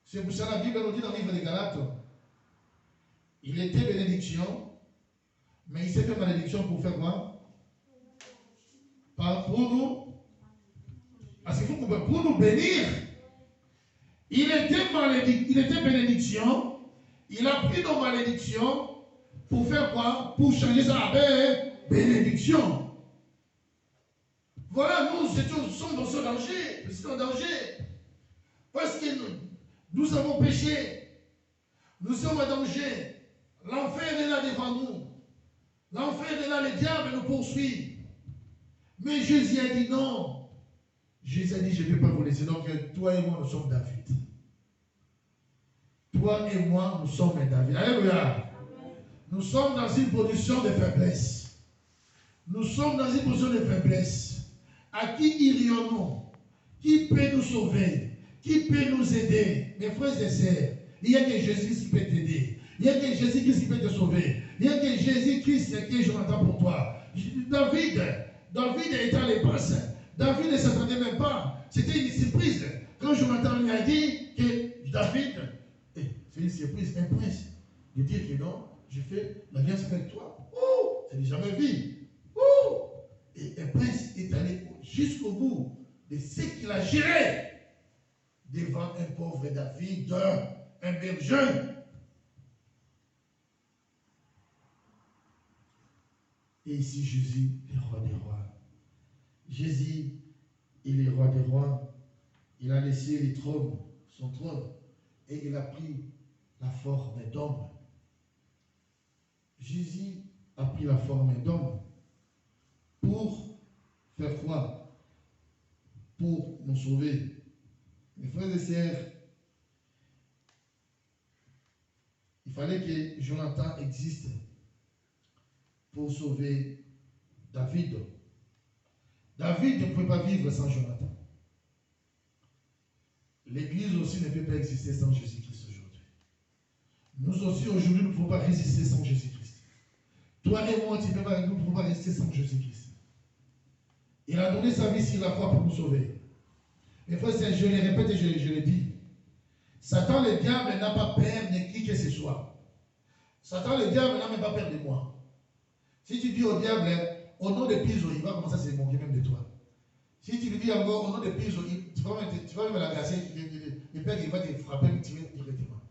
C'est pour ça que la Bible nous dit dans le livre des Galates, il était bénédiction, mais il s'est fait malédiction pour faire quoi? Pour nous. Parce qu'il faut qu'on pour nous bénir. Il était bénédiction. Il a pris nos malédictions pour faire quoi? Pour changer ça avec bénédiction. Voilà, nous sommes dans ce danger. Nous sommes en danger. Parce que nous avons péché. Nous sommes en danger. L'enfer est là devant nous. L'enfer est là, le diable nous poursuit. Mais Jésus a dit non. Jésus a dit, je ne vais pas vous laisser. Donc, toi et moi, nous sommes David. Toi et moi, nous sommes David. Alléluia. Nous sommes dans une position de faiblesse. Nous sommes dans une position de faiblesse. À qui irions-nous? Qui peut nous sauver? Qui peut nous aider? Mes frères et sœurs, il n'y a que Jésus qui peut t'aider. Il n'y a que Jésus qui peut te sauver. Il n'y a que Jésus-Christ qui est Jonathan pour toi. David était à l'époque. David ne s'attendait même pas. C'était une surprise. Quand Jonathan lui a dit que David, c'est une surprise, un prince, de dire que non, je fais l'alliance avec toi. Oh, c'est jamais vu. Oh, et un prince est allé jusqu'au bout de ce qu'il a géré devant un pauvre David, un berger. Et ici, Jésus, le roi des rois. Jésus, il est roi des rois. Il a laissé les trônes, son trône, et il a pris la forme d'homme. Jésus a pris la forme d'homme pour faire quoi? Pour nous sauver. Mes frères et sœurs, il fallait que Jonathan existe pour sauver David. David ne pouvait pas vivre sans Jonathan. L'Église aussi ne peut pas exister sans Jésus-Christ aujourd'hui. Nous aussi aujourd'hui, nous ne pouvons pas résister sans Jésus-Christ. Toi et moi, nous ne pouvons pas rester sans Jésus-Christ. Il a donné sa vie sur la croix pour nous sauver. Mes frères, je le répète et je le dis. Satan, le diable, n'a pas peur de qui que ce soit. Satan, le diable, n'a même pas peur de moi. Si tu dis au diable, au nom de Piso, il va commencer à se moquer même de toi. Si tu lui dis encore au nom de Piso, tu vas même l'agacer, le père il va te frapper, te tuer directement.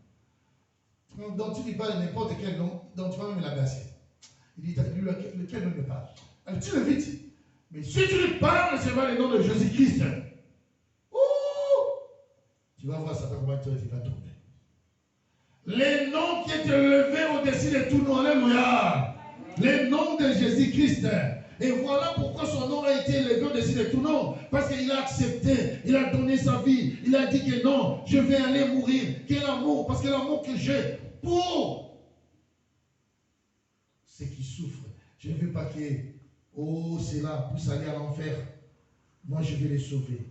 Donc tu lui parles n'importe quel nom, donc tu vas même l'agacer. Il dit, lequel nom me parle? Alors tu le vite. Mais si tu lui parles, c'est pas le nom de Jésus-Christ. Tu vas voir ça comment tu vas tomber. Les noms qui est élevé au-dessus de tout nom, alléluia. Les noms de Jésus-Christ. Et voilà pourquoi son nom a été élevé au-dessus de tout nom. Parce qu'il a accepté, il a donné sa vie. Il a dit que non, je vais aller mourir. Quel amour? Parce que l'amour que j'ai pour ceux qui souffrent. Je ne veux pas que, oh, c'est là, pour aller à l'enfer. Moi, je vais les sauver.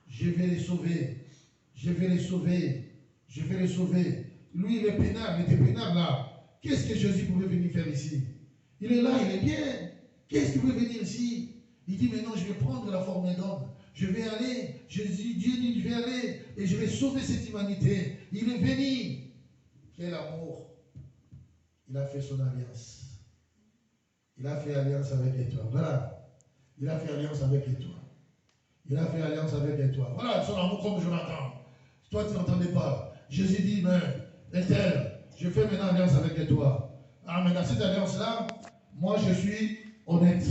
Je vais les sauver. Je vais les sauver. Je vais les sauver. Lui, il est peinard, il était peinard là. Qu'est-ce que Jésus pouvait venir faire ici? Il est là, il est bien. Qu'est-ce qu'il veut venir ici? Il dit, mais non, je vais prendre la forme d'homme. Je vais aller. Dieu dit, je vais aller et je vais sauver cette humanité. Il est venu. Quel amour. Il a fait son alliance. Il a fait alliance avec toi. Voilà. Il a fait alliance avec toi. Il a fait alliance avec toi. Voilà son amour comme Jonathan. Toi, tu n'entendais pas. Jésus dit, mais, Éternel, je fais maintenant alliance avec toi. Ah, mais dans cette alliance-là, moi, je suis honnête.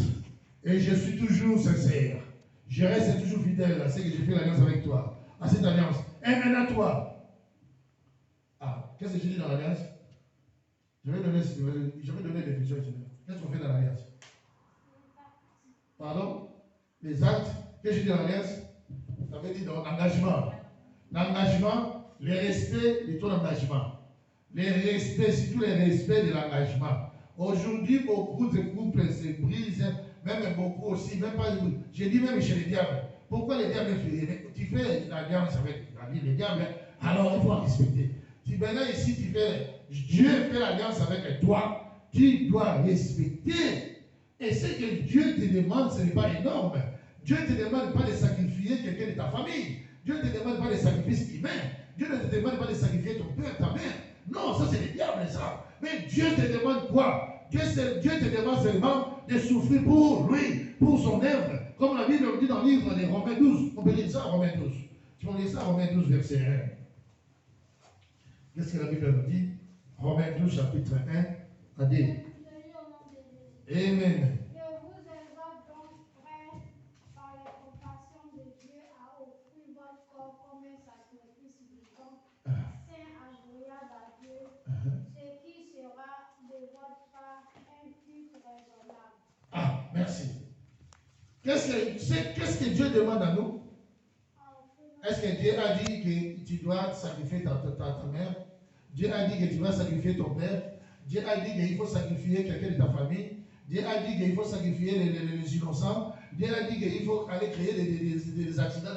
Et je suis toujours sincère. Je reste toujours fidèle à ce que j'ai fait l'alliance avec toi. À cette alliance. Et maintenant, toi. Ah, qu'est-ce que je dis dans l'alliance? Je vais donner la définition. Qu'est-ce qu'on fait dans l'alliance? Pardon? Les actes. Qu'est-ce que je dis dans l'alliance? Ça veut dire dans l'engagement. L'engagement, le respect de ton engagement. Les respects, surtout les respects de l'engagement. Aujourd'hui, beaucoup de couples se brisent, même beaucoup aussi, même pas, j'ai dit même chez les diables. Pourquoi les diables font? Tu fais l'alliance avec les diables, alors il faut en respecter. Maintenant ici, Dieu fait l'alliance avec toi, tu dois respecter. Et ce que Dieu te demande, ce n'est pas énorme. Dieu ne te demande pas de sacrifier quelqu'un de ta famille. Dieu ne te demande pas de sacrifices humains. Dieu ne te demande pas de sacrifier ton père, ta mère. Non, ça c'est le diable, ça. Mais Dieu te demande quoi? Dieu te demande seulement de souffrir pour lui, pour son œuvre. Comme la Bible le dit dans le livre de Romains 12. On peut lire ça Romains 12. Tu vas lire ça Romains 12, verset 1. Qu'est-ce que la Bible nous dit? Romains 12, chapitre 1 à 2. Amen. Ah, merci. Qu'est-ce que Dieu demande à nous? Est-ce que Dieu a dit que tu dois sacrifier ta mère? Dieu a dit que tu vas sacrifier ton père? Dieu a dit qu'il faut sacrifier quelqu'un de ta famille? Dieu a dit qu'il faut sacrifier les innocents? Dieu a dit qu'il faut aller créer des accidents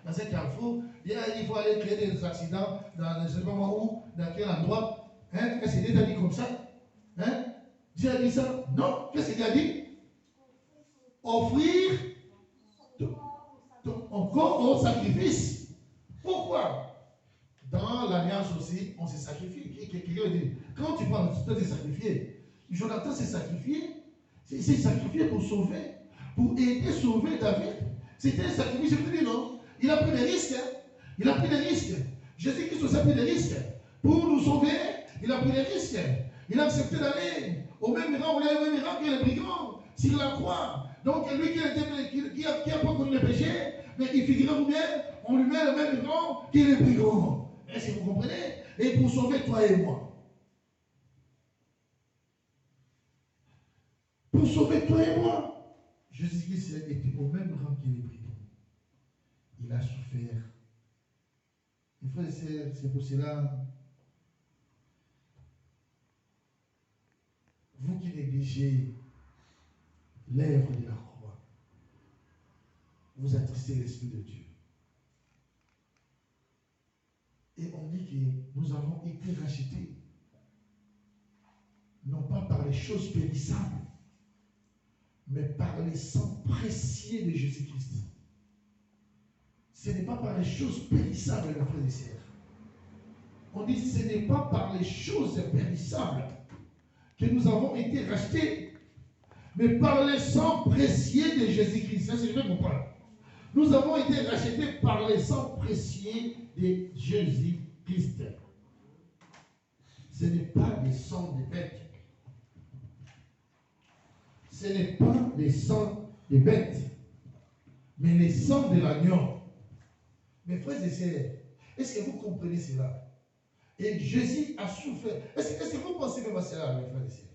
dans un carrefour? Dieu a dit qu'il faut aller créer des accidents dans je ne sais pas où, dans quel endroit? Hein? Est-ce que Dieu t'a dit comme ça? Hein? Dieu a dit ça? Non. Qu'est-ce qu'il a dit? Offrir ton corps au sacrifice. Pourquoi? Dans l'alliance aussi, on se sacrifie. Quand tu parles, tu peux te sacrifier. Jonathan s'est sacrifié. Il s'est sacrifié pour sauver, pour aider à sauver David. C'était un sacrifice, je te dis non. Il a pris des risques. Hein? Il a pris des risques. Jésus-Christ aussi a pris des risques. Pour nous sauver, il a pris des risques. Il a accepté d'aller au même rang que les brigands, sur la croix. Donc lui qui a pas connu le péché, mais il figure bien, on lui met le même rang que les brigands. Est-ce que vous comprenez? Et pour sauver toi et moi. Pour sauver toi et moi. Jésus-Christ était au même rang que les brigands. Il a souffert. Mes frères et sœurs, c'est pour cela. Vous qui négligez l'œuvre de la croix, vous attristez l'Esprit de Dieu. Et on dit que nous avons été rachetés, non pas par les choses périssables, mais par les sangs précieux de Jésus-Christ. Ce n'est pas par les choses périssables, mes frères et sœurs. On dit que ce n'est pas par les choses périssables que nous avons été rachetés, mais par le sang précieux de Jésus-Christ. Ça, c'est je vais comprendre. Nous avons été rachetés par le sang précieux de Jésus-Christ. Ce n'est pas le sang des bêtes. Ce n'est pas le sang des bêtes, mais le sang de l'agneau. Mes frères et sœurs, est-ce que vous comprenez cela? Et Jésus a souffert. Est-ce que vous pensez même à cela, mes frères et sœurs?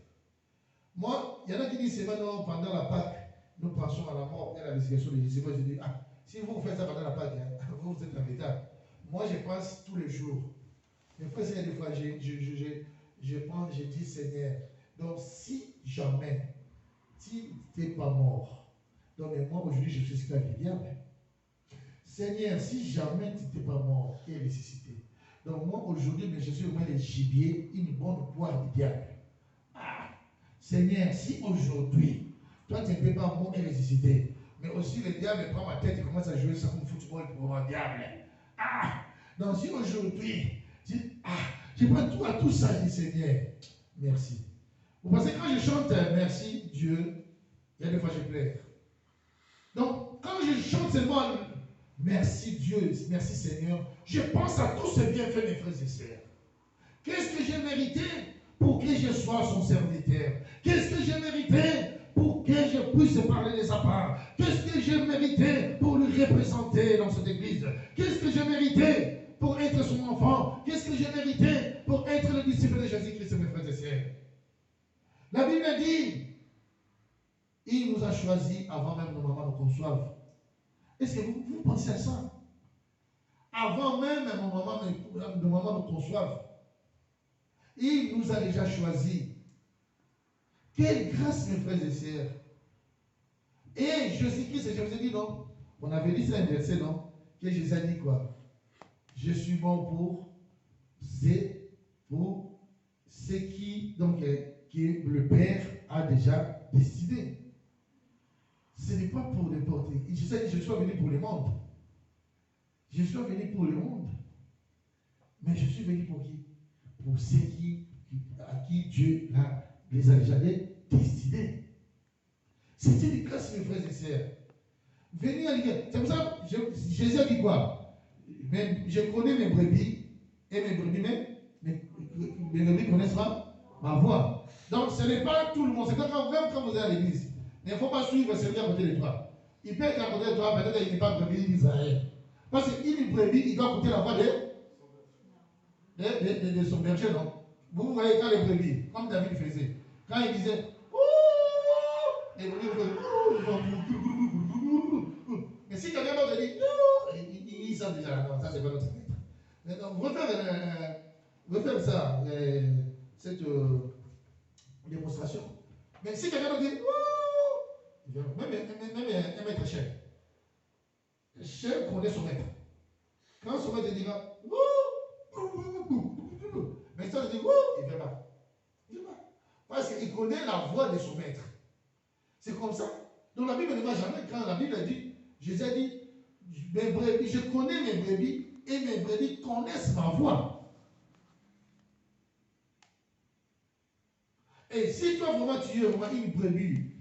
Moi, il y en a qui disent, c'est maintenant, pendant la Pâque, nous pensons à la mort et à la résurrection de Jésus. Moi, je dis, ah, si vous faites ça pendant la Pâque, hein, vous êtes en état. Moi, je pense tous les jours. Mes frères et sœurs, des fois, je dis, Seigneur, donc si jamais, si tu n'es pas mort, donc moi, aujourd'hui, je suis esclave du diable. Seigneur, si jamais tu n'étais pas mort et ressuscité, donc moi, aujourd'hui, je suis au moins le gibier, une bonne poire du diable. Ah, Seigneur, si aujourd'hui, toi, tu n'es pas mort et ressuscité, mais aussi le diable prend ma tête et commence à jouer ça comme football pour un diable. Ah, donc si aujourd'hui, je prends tout à tout ça, je dis Seigneur, merci. Vous pensez que quand je chante merci Dieu, il y a des fois je pleure. Donc, quand je chante seulement merci Dieu, merci Seigneur, je pense à tous ces bienfaits, mes frères et sœurs. Qu'est-ce que j'ai mérité pour que je sois son serviteur? Qu'est-ce que j'ai mérité pour que je puisse parler de sa part? Qu'est-ce que j'ai mérité pour lui représenter dans cette église? Qu'est-ce que j'ai mérité pour être son enfant? Qu'est-ce que j'ai mérité pour être le disciple de Jésus-Christ, mes frères et sœurs? La Bible dit, il nous a choisis avant même nos mamans nous conçoivent. Est-ce que vous pensez à ça? Avant même nos mamans nous conçoivent, il nous a déjà choisis. Quelle grâce, mes frères et sœurs. Et Jésus-Christ, je vous ai dit, non? On avait dit ça un verset, non? Que Jésus a dit quoi? Je suis bon pour ce qui, donc, que le Père a déjà décidé. Ce n'est pas pour le porter. Jésus a dit, je suis venu pour le monde. Je suis venu pour le monde. Mais je suis venu pour qui? Pour ceux à qui Dieu les a déjà décidés. C'est une grâce, mes frères et sœurs. Venez à l'église. C'est pour ça que Jésus a dit quoi? Je connais mes brebis, et mes brebis, mes brebis connaissent ma voix. Donc ce n'est pas tout le monde. C'est même quand vous êtes à l'église. Il ne faut pas suivre celui à côté de toi. Il peut être à côté de toi, peut-être qu'il n'est pas brebis d'Israël. Parce qu'il est brebis, il doit écouter la voix de son berger, non? Vous voyez quand les brebis, comme David faisait, quand il disait ouh, les brebis mais si quelqu'un d'autre dit ils savent déjà, non, ça c'est pas notre maître. Donc, refaire ça, cette démonstration. Mais si quelqu'un d'autre dit ouh, même un maître chef. Le chef connaît son maître. Quand son maître dira mais ça dit il ne vient pas. Il ne vient pas. Parce qu'il connaît la voix de son maître. C'est comme ça. Donc la Bible ne va jamais, quand la Bible dit, Jésus a dit, mes brebis, je connais mes brebis et mes brebis connaissent ma voix. Et si toi vraiment tu es vraiment une brebis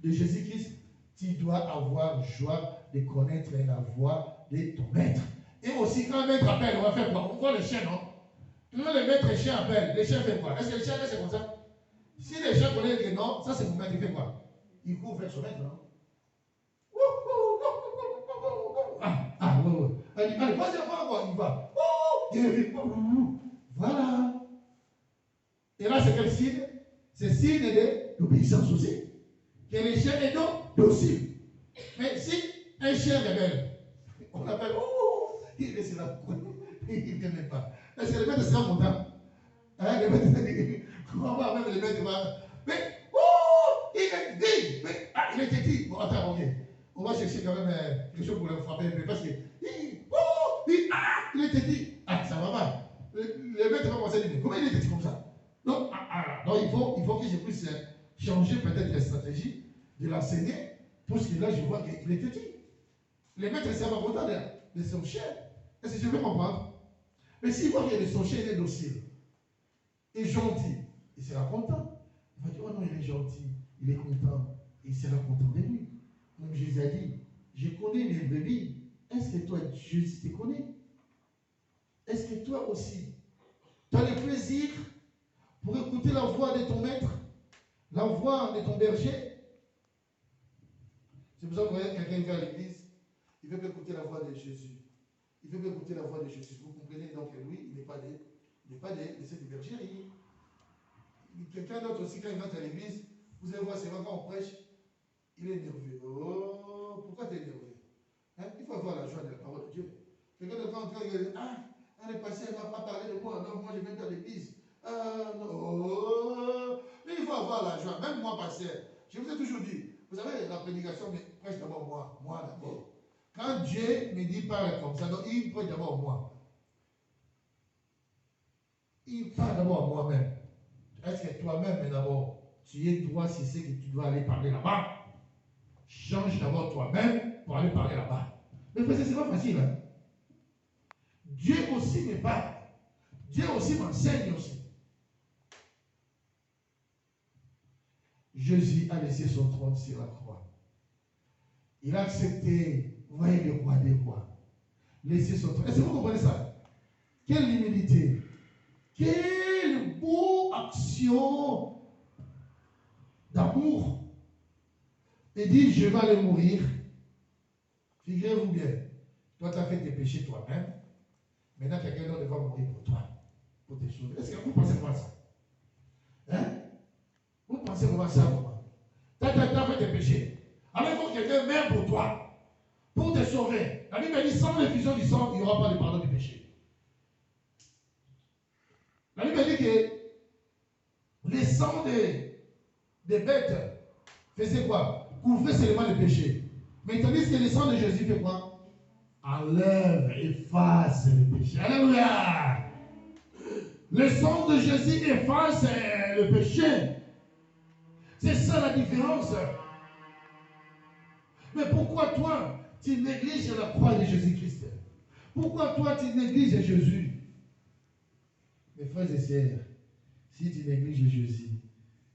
de Jésus-Christ, tu dois avoir joie de connaître la voix de ton maître. Et aussi quand le maître appelle, on va faire quoi? On voit le chien, non? Quand le maître et chien appelle, le chien fait quoi? Est-ce que le chien c'est comme ça? Si le chien connaît que non, ça c'est mon maître, il fait quoi? Il court vers son maître, non? Oui. Elle dit, allez, vas-y, il va. Voilà. Et là, c'est quel signe? C'est signe d'obéissance aussi. Que le chien est donc docile. Mais si un chien rebelle, on appelle, il reste là. Il ne vient même pas. Est-ce que le maître sera content? Le maître, on va même le maître. Mais, il était dit. Bon, attends, ok. On va chercher quand même quelque chose pour le frapper un peu. Parce que, il était dit. Ça va mal. Le maître va penser, mais comment il était dit comme ça? Donc, donc il faut que je puisse changer peut-être la stratégie de l'enseigner. Parce que là, je vois qu'il était dit. Le maître, c'est pas content de son chien. Est-ce que je vais comprendre? Mais s'il voit que son chien est docile et gentil, il sera content. Il va dire, oh non, il est gentil, il est content. il sera content de lui. Donc Jésus a dit, je connais mes brebis. Est-ce que toi, Jésus te connaît? Est-ce que toi aussi, tu as le plaisir pour écouter la voix de ton maître, la voix de ton berger? C'est pour ça que vous voyez quelqu'un qui va à l'église, il veut écouter la voix de Jésus. Il veut écouter la voix de Jésus. Vous comprenez? Donc lui, il n'est pas de cette bergerie. Quelqu'un d'autre aussi, quand il va à l'église, vous allez voir, c'est vrai, quand on prêche, il est nerveux. Oh, pourquoi tu es nerveux? Hein? Il faut avoir la joie de la parole de Dieu. Quelqu'un d'autre, quand il dit, ah, on est passé, elle ne m'a pas parlé de moi, donc moi je viens à l'église. Non. Oh. Mais il faut avoir la joie. Même moi, pasteur, je vous ai toujours dit, vous savez, la prédication, mais prêche d'abord moi d'abord. Quand Dieu me dit parle comme ça, donc il prêche d'abord moi. Il parle d'abord à moi-même. Est-ce que toi-même, d'abord, tu es droit si c'est que tu dois aller parler là-bas? Change d'abord toi-même pour aller parler là-bas. Mais parce que c'est pas facile. Hein? Dieu aussi me parle. Dieu aussi m'enseigne aussi. Jésus a laissé son trône sur la croix. Il a accepté, vous voyez, le roi des rois. Laisser son trône. Est-ce que vous comprenez ça? Quelle humilité. Quelle beau action d'amour. Et dit, je vais aller mourir. Figurez-vous bien, toi tu as fait tes péchés toi-même. Maintenant quelqu'un d'autre va mourir pour toi, pour te sauver. Est-ce que vous pensez comment ça? Hein? Vous pensez comment ça, comment? Tu as fait tes péchés. Alors il faut que quelqu'un meure pour toi, pour te sauver. La Bible dit, sans l'effusion du sang, il n'y aura pas de pardon du péché. La Bible dit que les sangs des bêtes faisaient quoi? Couvraient seulement les péchés. Mais tandis que le sang de Jésus fait quoi? Enlève, efface le péché. Alléluia! Le sang de Jésus efface le péché. C'est ça la différence. Mais pourquoi toi, tu négliges la croix de Jésus-Christ? Pourquoi toi, tu négliges Jésus? Mes frères et sœurs, si tu négliges Jésus,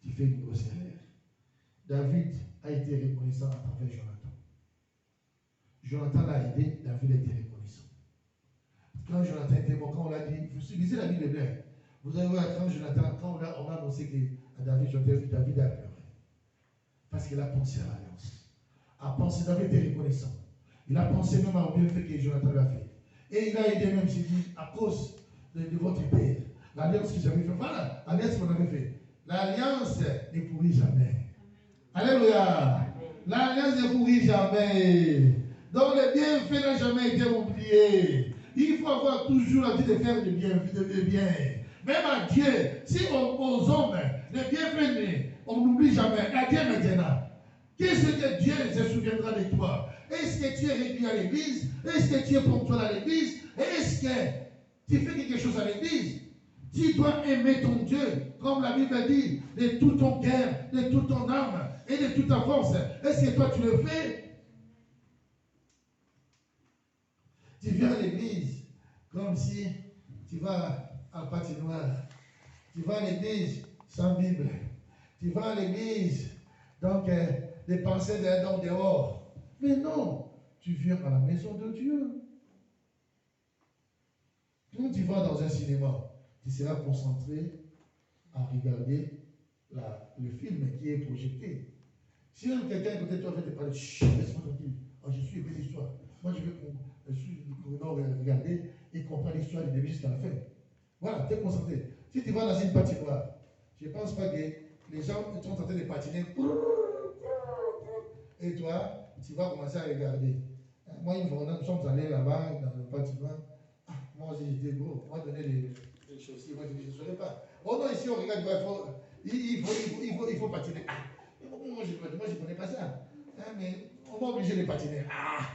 tu fais une grosse erreur. David a été reconnaissant à travers Jonathan. Jonathan l'a aidé, David a été reconnaissant. Quand Jonathan était mort, quand on l'a dit, vous lisez la Bible bien, vous allez voir quand Jonathan, quand on a annoncé à David, David a pleuré. Parce qu'il a pensé à l'alliance. A pensé, David était reconnaissant. Il a pensé même au bienfait que Jonathan lui a fait. Et il a aidé même, s'il dit, à cause de votre père, l'alliance que j'avais fait. Voilà, l'alliance qu'on avait fait. L'alliance ne pourrit jamais. Alléluia. L'alliance ne pourrit jamais. Donc le bienfait n'a jamais été oublié. Il faut avoir toujours la vie de faire du bien. Même à Dieu, si aux hommes, le bienfait, on n'oublie jamais. À Dieu maintenant. Qu'est-ce que Dieu se souviendra de toi? Est-ce que tu es régulier à l'église? Est-ce que tu es ponctuel à l'église? Est-ce que tu fais quelque chose à l'église? Tu dois aimer ton Dieu, comme la Bible dit, de tout ton cœur, de toute ton âme et de toute ta force. Est-ce que toi tu le fais? Tu viens à l'église comme si tu vas à la patinoire. Tu vas à l'église sans Bible. Tu vas à l'église, donc les pensées d'un homme dehors. Mais non, tu viens à la maison de Dieu. Quand tu vas dans un cinéma, tu seras concentré à regarder le film qui est projeté. Si quelqu'un à côté de toi fait te parler, chut, laisse-moi tranquille. Oh, je suis aimé l'histoire. Moi, je veux regarder et comprendre l'histoire du début jusqu'à la fin. Voilà, tu es concentré. Si tu vas dans une patinoire, je ne pense pas que les gens sont en train de patiner. Et toi, tu vas commencer à regarder. Moi, une fois, nous sommes allés là-bas, dans le patinoire. Ah, moi, j'étais gros. Moi, donner les chaussures. Moi, je ne saurais pas. Oh non, ici, on regarde, il faut patiner. Ah, moi, je ne connais pas ça. Hein, mais on m'a obligé de patiner. Ah,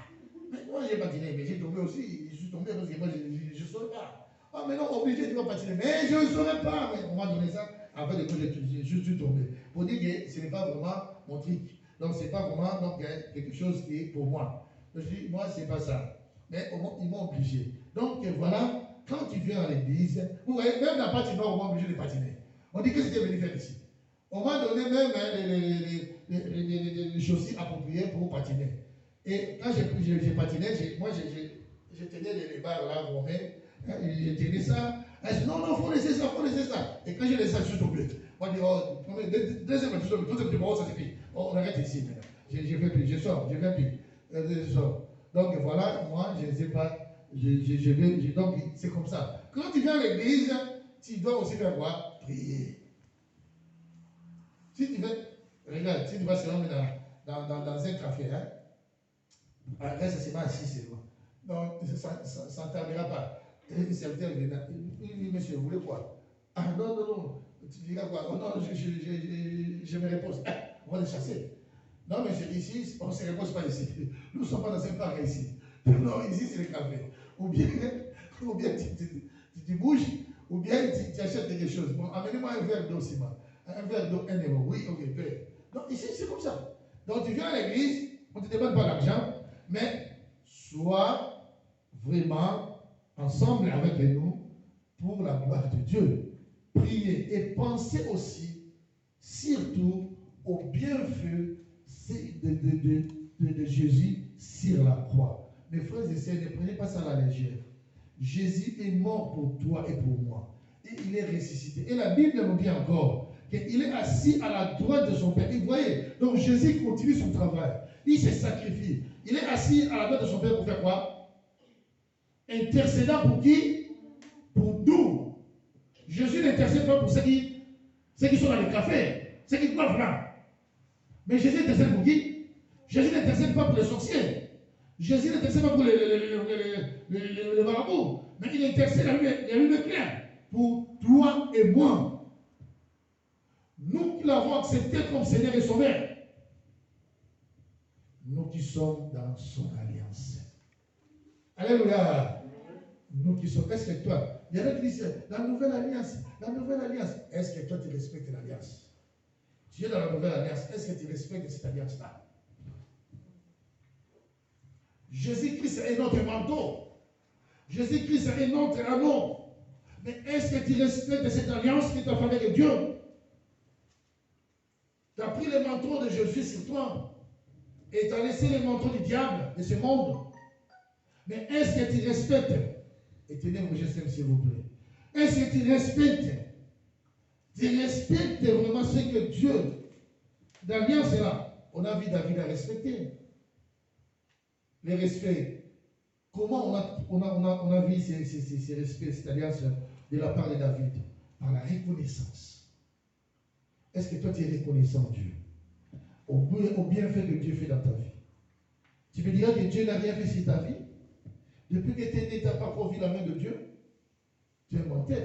mais moi, j'ai patiné, mais j'ai tombé aussi. Je suis tombé parce que moi, je ne saurais pas. Ah, mais non, obligé, tu vas patiner. Mais je ne saurais pas. Mais on m'a donné ça. Après, je suis tombé. Pour dire que ce n'est pas vraiment mon truc. Donc, ce n'est pas vraiment donc, quelque chose qui est pour moi. Donc, je dis, moi, ce n'est pas ça. Mais ils m'ont obligé. Donc, voilà, quand tu viens à l'église, vous voyez, même la patinoire, on m'a obligé de patiner. On dit, qu'est-ce que tu es venu faire ici? On m'a donné même les chaussures appropriées pour patiner. Et quand j'ai patiné, moi je tenais les barres là, gommées, je tenais ça. Elle dit non, non, il faut laisser ça, il faut laisser ça. Et quand j'ai laissé ça, je suis tombé. Moi je dis, oh, deuxième épisode, tout est bon, ça suffit. Oh, on arrête ici maintenant. Je ne fais plus, je sors, je ne viens plus. Je sors. Donc voilà, moi je ne sais pas, donc c'est comme ça. Quand tu viens à l'église, tu dois aussi faire quoi? Prier. Si tu veux, regarde, si tu vas se rendre dans un café, hein, reste seulement assis, c'est loin. Donc, ça ne tardera pas. Et le serviteur vient, il dit, monsieur, vous voulez quoi? Ah non, non, non. Tu diras quoi? Oh, non, je me repose. Ah, on va les chasser. Non, mais ici, on ne se repose pas ici. Nous ne sommes pas dans un parc ici. Non, ici, c'est le café. Ou bien tu bouges, ou bien tu achètes quelque chose. Bon, amenez-moi un verre d'eau, Simon. Un verre d'eau, 1 euro. Oui, ok, paye. Donc, ici, c'est comme ça. Donc, tu viens à l'église, on ne te demande pas l'argent, mais sois vraiment ensemble avec nous pour la gloire de Dieu. Priez et pensez aussi, surtout, au bienfait de Jésus sur la croix. Mes frères et sœurs, ne prenez pas ça à la légère. Jésus est mort pour toi et pour moi. Et il est ressuscité. Et la Bible nous dit encore qu'il est assis à la droite de son Père. Et vous voyez, donc Jésus continue son travail. Il se sacrifie. Il est assis à la droite de son Père pour faire quoi? Intercédant pour qui? Pour nous. Jésus n'intercède pas pour ceux qui sont dans les cafés, ceux qui boivent là. Mais Jésus intercède pour qui? Jésus n'intercède pas pour les sorciers. Jésus n'intercède pas pour les marabouts. Mais il intercède à lui clair pour toi et moi. Nous qui l'avons accepté comme Seigneur et Sauveur. Nous qui sommes dans son alliance. Alléluia. Nous qui sommes. Est-ce que toi, il y en a qui disent la nouvelle alliance, est-ce que toi tu respectes l'alliance? Tu es dans la nouvelle alliance, est-ce que tu respectes cette alliance-là? Jésus-Christ est notre manteau. Jésus-Christ est notre amour. Mais est-ce que tu respectes cette alliance qui t'a fait avec Dieu? Tu as pris le manteau de Jésus sur toi et tu as laissé le manteau du diable de ce monde. Mais est-ce que tu respectes? Et tenez-vous, je sais, s'il vous plaît. Est-ce que tu respectes? Tu respectes vraiment ce que Dieu, d'alliance est là. On a vu David à respecter. Les respects. Comment on a vu ces respects, cette alliance de la part de David? Par la reconnaissance. Est-ce que toi tu es reconnaissant Dieu? Au bienfait que Dieu fait dans ta vie. Tu me diras que Dieu n'a rien fait sur ta vie? Depuis que tu es né, tu n'as pas encore vu la main de Dieu? Tu es menteur.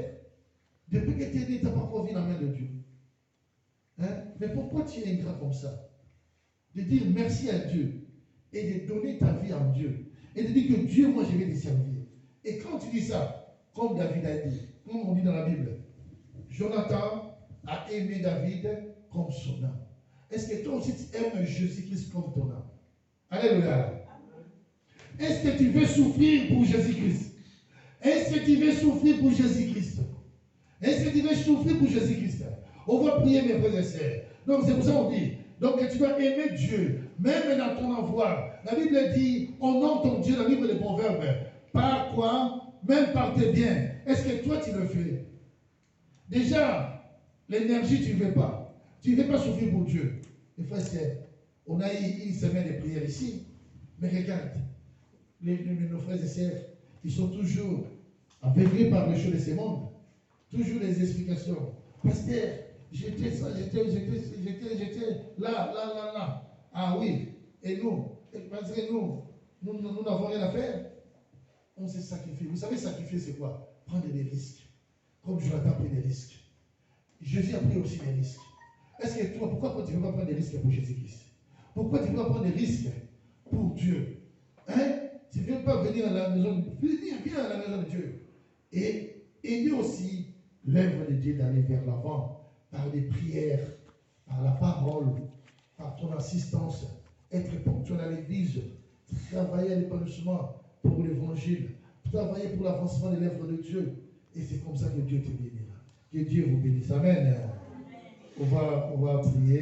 Depuis que tu es né, tu n'as pas encore vu la main de Dieu. Hein? Mais pourquoi tu es ingrat comme ça? De dire merci à Dieu et de donner ta vie à Dieu. Et de dire que Dieu, moi, je vais te servir. Et quand tu dis ça, comme David a dit, comme on dit dans la Bible, Jonathan a aimé David comme son âme. Est-ce que toi aussi tu aimes Jésus-Christ comme ton âme? Alléluia. Est-ce que tu veux souffrir pour Jésus-Christ? Est-ce que tu veux souffrir pour Jésus-Christ? Est-ce que tu veux souffrir pour Jésus-Christ? On va prier, mes frères et sœurs. Donc c'est pour ça qu'on dit, donc tu dois aimer Dieu, même dans ton envoi. La Bible dit, honore ton Dieu, la Bible est bon verbe. Par quoi? Même par tes biens. Est-ce que toi tu le fais? Déjà, l'énergie tu ne veux pas. Tu ne veux pas souffrir pour Dieu. Mes frères et sœurs, on a eu une semaine de prière ici. Mais regarde, nos frères et sœurs, ils sont toujours aveuglés par les choses de ce monde. Toujours les explications. Pasteur, j'étais là. Ah oui. Et nous, parce que nous n'avons rien à faire. On s'est sacrifié. Vous savez, sacrifier, c'est quoi? Prendre des risques. Comme Jonathan a pris des risques. Jésus a pris aussi des risques. Est-ce que toi, pourquoi tu ne veux pas prendre des risques pour Jésus-Christ? Pourquoi tu ne veux pas prendre des risques pour Dieu? Hein? Tu ne veux pas venir à la maison de Dieu. Viens à la maison de Dieu. Et aider aussi l'œuvre de Dieu d'aller vers l'avant par des prières, par la parole, par ton assistance, être ponctuel à l'église, travailler à l'épanouissement pour l'évangile, travailler pour l'avancement de l'œuvre de Dieu. Et c'est comme ça que Dieu te bénira. Que Dieu vous bénisse. Amen. On va prier.